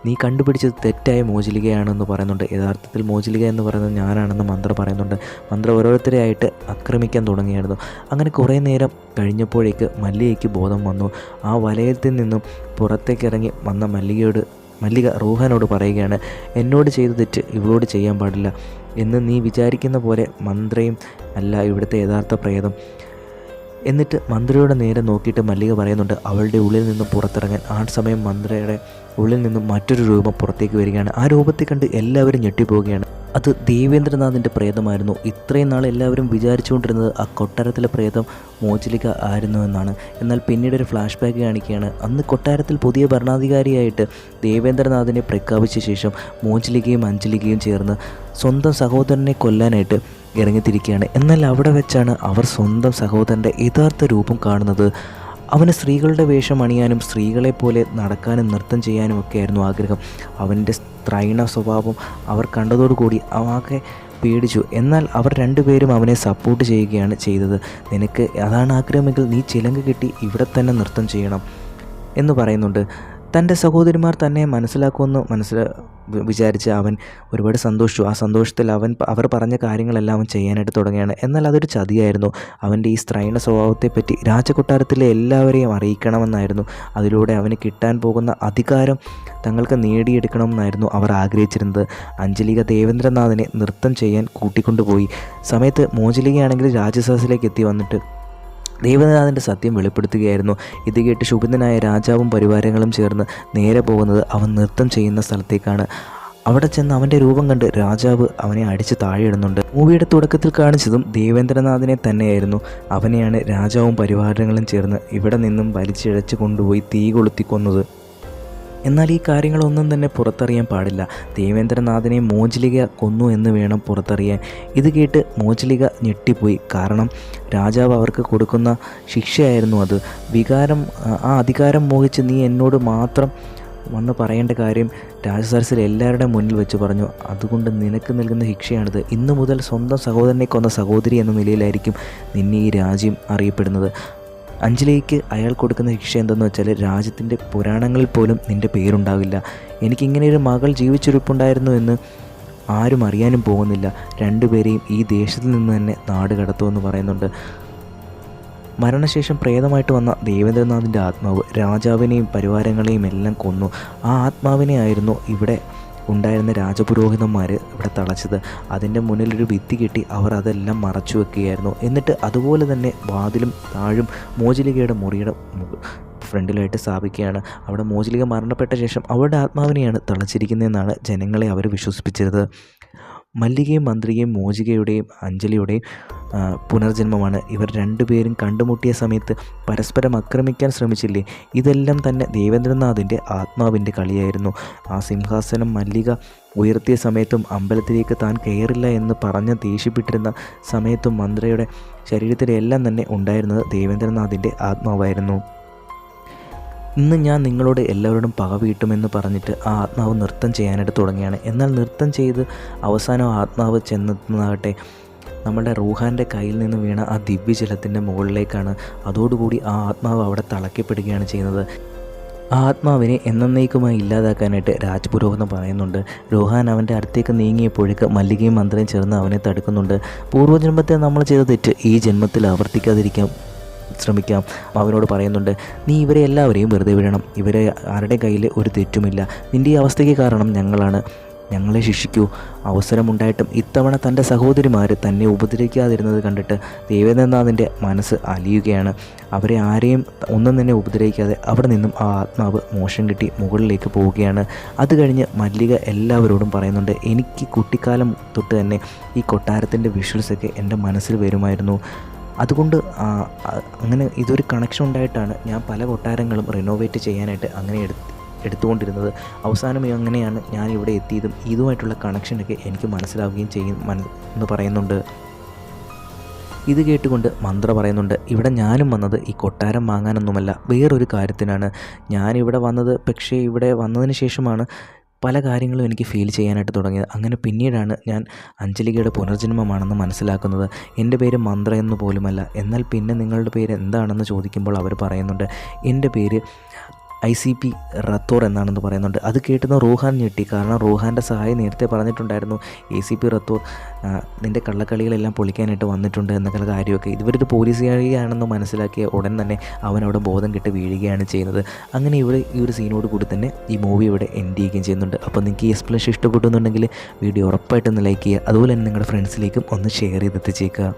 നീ കണ്ടുപിടിച്ചത് തെറ്റായ മോചിലികയാണെന്ന് പറയുന്നുണ്ട്. യഥാർത്ഥത്തിൽ മോചിലിക എന്ന് പറയുന്നത് ഞാനാണെന്ന് മന്ത്ര പറയുന്നുണ്ട്. മന്ത്ര ഓരോരുത്തരെയായിട്ട് ആക്രമിക്കാൻ തുടങ്ങിയായിരുന്നു. അങ്ങനെ കുറേ നേരം കഴിഞ്ഞപ്പോഴേക്ക് മല്ലികയ്ക്ക് ബോധം വന്നു. ആ വലയത്തിൽ നിന്നും പുറത്തേക്കിറങ്ങി വന്ന മല്ലിക റൂഹാനോട് പറയുകയാണ് എന്നോട് ചെയ്ത തെറ്റ് ഇവളോട് ചെയ്യാൻ പാടില്ല എന്ന് നീ വിചാരിക്കുന്ന പോലെ മന്ത്രയും അല്ല ഇവിടുത്തെ യഥാർത്ഥ പ്രേതം. എന്നിട്ട് മന്ത്രിയുടെ നേരെ നോക്കിയിട്ട് മല്ലിക പറയുന്നുണ്ട് അവളുടെ ഉള്ളിൽ നിന്നും പുറത്തിറങ്ങാൻ. ആ സമയം മന്ത്രിയുടെ ഉള്ളിൽ നിന്നും മറ്റൊരു രൂപം പുറത്തേക്ക് വരികയാണ്. ആ രൂപത്തെ കണ്ട് എല്ലാവരും ഞെട്ടിപ്പോവുകയാണ്. അത് ദേവേന്ദ്രനാഥിൻ്റെ പ്രേതമായിരുന്നു. ഇത്രയും നാൾ എല്ലാവരും വിചാരിച്ചുകൊണ്ടിരുന്നത് ആ കൊട്ടാരത്തിലെ പ്രേതം മോചിലിക ആയിരുന്നു എന്നാണ്. എന്നാൽ പിന്നീട് ഒരു ഫ്ലാഷ് ബാക്ക് കാണിക്കുകയാണ്. അന്ന് കൊട്ടാരത്തിൽ പുതിയ ഭരണാധികാരിയായിട്ട് ദേവേന്ദ്രനാഥിനെ പ്രഖ്യാപിച്ച ശേഷം മോചിലികയും അഞ്ജലികയും ചേർന്ന് സ്വന്തം സഹോദരനെ കൊല്ലാനായിട്ട് ഇറങ്ങിത്തിരിക്കുകയാണ്. എന്നാൽ അവിടെ വെച്ചാണ് അവർ സ്വന്തം സഹോദരൻ്റെ യഥാർത്ഥ രൂപം കാണുന്നത്. അവന് സ്ത്രീകളുടെ വേഷം അണിയാനും സ്ത്രീകളെപ്പോലെ നടക്കാനും നൃത്തം ചെയ്യാനും ഒക്കെയായിരുന്നു ആഗ്രഹം. അവൻ്റെ സ്ത്രൈണ സ്വഭാവം അവർ കണ്ടതോടുകൂടി ആകെ പേടിച്ചു. എന്നാൽ അവർ രണ്ടുപേരും അവനെ സപ്പോർട്ട് ചെയ്യുകയാണ് ചെയ്തത്. നിനക്ക് അതാണ് ആഗ്രഹമെങ്കിൽ നീ ചിലങ്ക കെട്ടി ഇവിടെ തന്നെ നൃത്തം ചെയ്യണം എന്ന് പറയുന്നുണ്ട്. തൻ്റെ സഹോദരിമാർ തന്നെ മനസ്സിലാക്കുമെന്ന് വിചാരിച്ച് അവൻ ഒരുപാട് സന്തോഷിച്ചു. ആ സന്തോഷത്തിൽ അവർ പറഞ്ഞ കാര്യങ്ങളെല്ലാം അവൻ ചെയ്യാനായിട്ട് തുടങ്ങുകയാണ്. എന്നാൽ അതൊരു ചതിയായിരുന്നു. അവൻ്റെ ഈ സ്ത്രൈണ സ്വഭാവത്തെപ്പറ്റി രാജകൊട്ടാരത്തിലെ എല്ലാവരെയും അറിയിക്കണമെന്നായിരുന്നു. അതിലൂടെ അവന് കിട്ടാൻ പോകുന്ന അധികാരം തങ്ങൾക്ക് നേടിയെടുക്കണമെന്നായിരുന്നു അവർ ആഗ്രഹിച്ചിരുന്നത്. അഞ്ജലിക ദേവേന്ദ്രനാഥിനെ നൃത്തം ചെയ്യാൻ കൂട്ടിക്കൊണ്ടുപോയി സമയത്ത് മോചിലികയാണെങ്കിൽ രാജസദസ്സിലേക്ക് എത്തി വന്നിട്ട് ദേവനാഥൻ്റെ സത്യം വെളിപ്പെടുത്തുകയായിരുന്നു. ഇത് കേട്ട് ശുഭിതനായ രാജാവും പരിവാരങ്ങളും ചേർന്ന് നേരെ പോകുന്നത് അവൻ നൃത്തം ചെയ്യുന്ന സ്ഥലത്തേക്കാണ്. അവിടെ ചെന്ന് അവൻ്റെ രൂപം കണ്ട് രാജാവ് അവനെ അടിച്ച് താഴെയിടുന്നുണ്ട്. മൂവിയുടെ തുടക്കത്തിൽ കാണിച്ചതും ദേവേന്ദ്രനാഥിനെ തന്നെയായിരുന്നു. അവനെയാണ് രാജാവും പരിവാരങ്ങളും ചേർന്ന് ഇവിടെ നിന്നും വലിച്ചിഴച്ച് കൊണ്ടുപോയി തീ കൊളുത്തിക്കൊന്നത്. എന്നാൽ ഈ കാര്യങ്ങളൊന്നും തന്നെ പുറത്തറിയാൻ പാടില്ല. ദേവേന്ദ്രനാഥിനെ മോചിലിക കൊന്നു എന്ന് വേണം പുറത്തറിയാൻ. ഇത് കേട്ട് മോചിലിക ഞെട്ടിപ്പോയി. കാരണം രാജാവ് അവർക്ക് കൊടുക്കുന്ന ശിക്ഷയായിരുന്നു അത്. ആ അധികാരം മോഹിച്ച് നീ എന്നോട് മാത്രം വന്ന് പറയേണ്ട കാര്യം രാജസദസ്സിൽ എല്ലാവരുടെ മുന്നിൽ വെച്ച് പറഞ്ഞു. അതുകൊണ്ട് നിനക്ക് നൽകുന്ന ശിക്ഷയാണിത്. ഇന്നു മുതൽ സ്വന്തം സഹോദരനെ കൊന്ന സഹോദരി എന്ന നിലയിലായിരിക്കും നിന്നെ ഈ രാജ്യം അറിയപ്പെടുന്നത്. അഞ്ജലിക്ക് അയാൾ കൊടുക്കുന്ന ശിക്ഷ എന്തെന്ന് വെച്ചാൽ രാജ്യത്തിൻ്റെ പുരാണങ്ങളിൽ പോലും നിൻ്റെ പേരുണ്ടാവില്ല. എനിക്കിങ്ങനെയൊരു മകൾ ജീവിച്ചിരിപ്പുണ്ടായിരുന്നു എന്ന് ആരും അറിയാനും പോകുന്നില്ല. രണ്ടുപേരെയും ഈ ദേശത്തിൽ നിന്ന് തന്നെ നാട് കടത്തുമെന്ന് പറയുന്നുണ്ട്. മരണശേഷം പ്രേതമായിട്ട് വന്ന ദേവേന്ദ്രനാഥിൻ്റെ ആത്മാവ് രാജാവിനെയും പരിവാരങ്ങളെയും എല്ലാം കൊന്നു. ആ ആത്മാവിനെ ആയിരുന്നു ഇവിടെ ഉണ്ടായിരുന്ന രാജപുരോഹിതന്മാർ ഇവിടെ തളച്ചത്. അതിൻ്റെ മുന്നിലൊരു ഭിത്തി കെട്ടി അവർ അതെല്ലാം മറച്ചു വെക്കുകയായിരുന്നു. എന്നിട്ട് അതുപോലെ തന്നെ വാതിലും താഴും മോചിലികയുടെ മുറിയുടെ ഫ്രണ്ടിലായിട്ട് സ്ഥാപിക്കുകയാണ്. അവിടെ മോചിലിക മരണപ്പെട്ട ശേഷം അവരുടെ ആത്മാവിനെയാണ് തളച്ചിരിക്കുന്നതെന്നാണ് ജനങ്ങളെ അവർ വിശ്വസിപ്പിച്ചത്. മല്ലികയും മന്ത്രികയും മോചികയുടെയും അഞ്ജലിയുടെയും പുനർജന്മമാണ്. ഇവർ രണ്ടുപേരും കണ്ടുമുട്ടിയ സമയത്ത് പരസ്പരം ആക്രമിക്കാൻ ശ്രമിച്ചില്ലേ, ഇതെല്ലാം തന്നെ ദേവേന്ദ്രനാഥിൻ്റെ ആത്മാവിൻ്റെ കളിയായിരുന്നു. ആ സിംഹാസനം മല്ലിക ഉയർത്തിയ സമയത്തും അമ്പലത്തിലേക്ക് താൻ കയറില്ല എന്ന് പറഞ്ഞ് ദേഷ്യപ്പെട്ടിരുന്ന സമയത്തും മന്ത്രിയുടെ ശരീരത്തിലെല്ലാം തന്നെ ഉണ്ടായിരുന്നത് ദേവേന്ദ്രനാഥിൻ്റെ ആത്മാവായിരുന്നു. ഇന്ന് ഞാൻ നിങ്ങളോട് എല്ലാവരോടും പക വീട്ടുമെന്ന് പറഞ്ഞിട്ട് ആ ആത്മാവ് നൃത്തം ചെയ്യാനായിട്ട് തുടങ്ങിയാണ്. എന്നാൽ നൃത്തം ചെയ്ത് അവസാനം ആത്മാവ് ചെന്നെത്തുന്നതാകട്ടെ നമ്മുടെ റൂഹാൻ്റെ കയ്യിൽ നിന്ന് വീണ ആ ദിവ്യജലത്തിൻ്റെ മുകളിലേക്കാണ്. അതോടുകൂടി ആ ആത്മാവ് അവിടെ തളയ്ക്കപ്പെടുകയാണ് ചെയ്യുന്നത്. ആ ആത്മാവിനെ എന്നേക്കുമായി ഇല്ലാതാക്കാനായിട്ട് രാജപുരോഹിതൻ പറയുന്നുണ്ട്. റോഹാൻ അവൻ്റെ അടുത്തേക്ക് നീങ്ങിയപ്പോഴേക്ക് മല്ലികയും മന്ത്രയും ചേർന്ന് അവനെ തടുക്കുന്നുണ്ട്. പൂർവ്വജന്മത്തെ നമ്മൾ ചെയ്ത തെറ്റ് ഈ ജന്മത്തിൽ ആവർത്തിക്കാതിരിക്കാം ശ്രമിക്കാം. അവനോട് പറയുന്നുണ്ട്, നീ ഇവരെ എല്ലാവരെയും വെറുതെ വിടണം. ഇവരെ ആരുടെ കയ്യിൽ ഒരു തെറ്റുമില്ല. നിൻ്റെ ഈ അവസ്ഥയ്ക്ക് കാരണം ഞങ്ങളാണ്. ഞങ്ങളെ ശിക്ഷിക്കൂ. അവസരമുണ്ടായിട്ടും ഇത്തവണ തൻ്റെ സഹോദരിമാർ തന്നെ ഉപദ്രവിക്കാതിരുന്നത് കണ്ടിട്ട് ദേവേന്ദ്രനാഥിൻ്റെ മനസ്സ് അലിയുകയാണ്. അവരെ ആരെയും ഒന്നും തന്നെ ഉപദ്രവിക്കാതെ അവിടെ നിന്നും ആ ആത്മാവ് മോശം കിട്ടി മുകളിലേക്ക് പോവുകയാണ്. അത് കഴിഞ്ഞ് മല്ലിക എല്ലാവരോടും പറയുന്നുണ്ട്, എനിക്ക് കുട്ടിക്കാലം തൊട്ട് തന്നെ ഈ കൊട്ടാരത്തിൻ്റെ വിഷ്വൽസൊക്കെ എൻ്റെ മനസ്സിൽ വരുമായിരുന്നു. അതുകൊണ്ട് അങ്ങനെ ഇതൊരു കണക്ഷൻ ഉണ്ടായിട്ടാണ് ഞാൻ പല കൊട്ടാരങ്ങളും റിനോവേറ്റ് ചെയ്യാനായിട്ട് അങ്ങനെ എടുത്തുകൊണ്ടിരുന്നത്. അവസാനം അങ്ങനെയാണ് ഞാൻ ഇവിടെ എത്തിയതും ഇതുമായിട്ടുള്ള കണക്ഷനൊക്കെ എനിക്ക് മനസ്സിലാവുകയും ചെയ്യും എന്ന് പറയുന്നുണ്ട്. ഇത് കേട്ടുകൊണ്ട് മന്ത്ര പറയുന്നുണ്ട്, ഇവിടെ ഞാനും വന്നത് ഈ കൊട്ടാരം വാങ്ങാനൊന്നുമല്ല, വേറൊരു കാര്യത്തിനാണ് ഞാനിവിടെ വന്നത്. പക്ഷേ ഇവിടെ വന്നതിന് ശേഷമാണ് പല കാര്യങ്ങളും എനിക്ക് ഫീൽ ചെയ്യാനായിട്ട് തുടങ്ങിയത്. അങ്ങനെ പിന്നീടാണ് ഞാൻ അഞ്ജലികയുടെ പുനർജന്മമാണെന്ന് മനസ്സിലാക്കുന്നത്. എൻ്റെ പേര് മന്ത്ര എന്ന് പോലുമല്ല. എന്നാൽ പിന്നെ നിങ്ങളുടെ പേര് എന്താണെന്ന് ചോദിക്കുമ്പോൾ അവർ പറയുന്നുണ്ട്, എൻ്റെ പേര് ICP റത്തോർ എന്നാണെന്ന് പറയുന്നുണ്ട്. അത് കേട്ടുന്ന റൂഹാൻ ഞെട്ടി. കാരണം റൂഹാൻ്റെ സഹായം നേരത്തെ പറഞ്ഞിട്ടുണ്ടായിരുന്നു, ACP റത്തോർ നിൻ്റെ കള്ളക്കളികളെല്ലാം പൊളിക്കാനായിട്ട് വന്നിട്ടുണ്ട് എന്നൊക്കെ കാര്യമൊക്കെ. ഇവരൊരു പോലീസുകാരിയാണെന്ന് മനസ്സിലാക്കിയ ഉടൻ തന്നെ അവനവിടെ ബോധം കെട്ട് വീഴുകയാണ് ചെയ്യുന്നത്. അങ്ങനെ ഇവിടെ ഈ ഒരു സീനോട് കൂടി തന്നെ ഈ മൂവി ഇവിടെ എൻഡ് ചെയ്യുകയും ചെയ്യുന്നുണ്ട്. അപ്പോൾ നിങ്ങൾക്ക് ഈ എക്സ്പ്ലനേഷൻ ഇഷ്ടപ്പെട്ടു എന്നുണ്ടെങ്കിൽ വീഡിയോ ഉറപ്പായിട്ടൊന്ന് ലൈക്ക് ചെയ്യുക. അതുപോലെ തന്നെ നിങ്ങളുടെ ഫ്രണ്ട്സിലേക്കും ഒന്ന് ഷെയർ ചെയ്തെത്തിച്ചേക്കുക.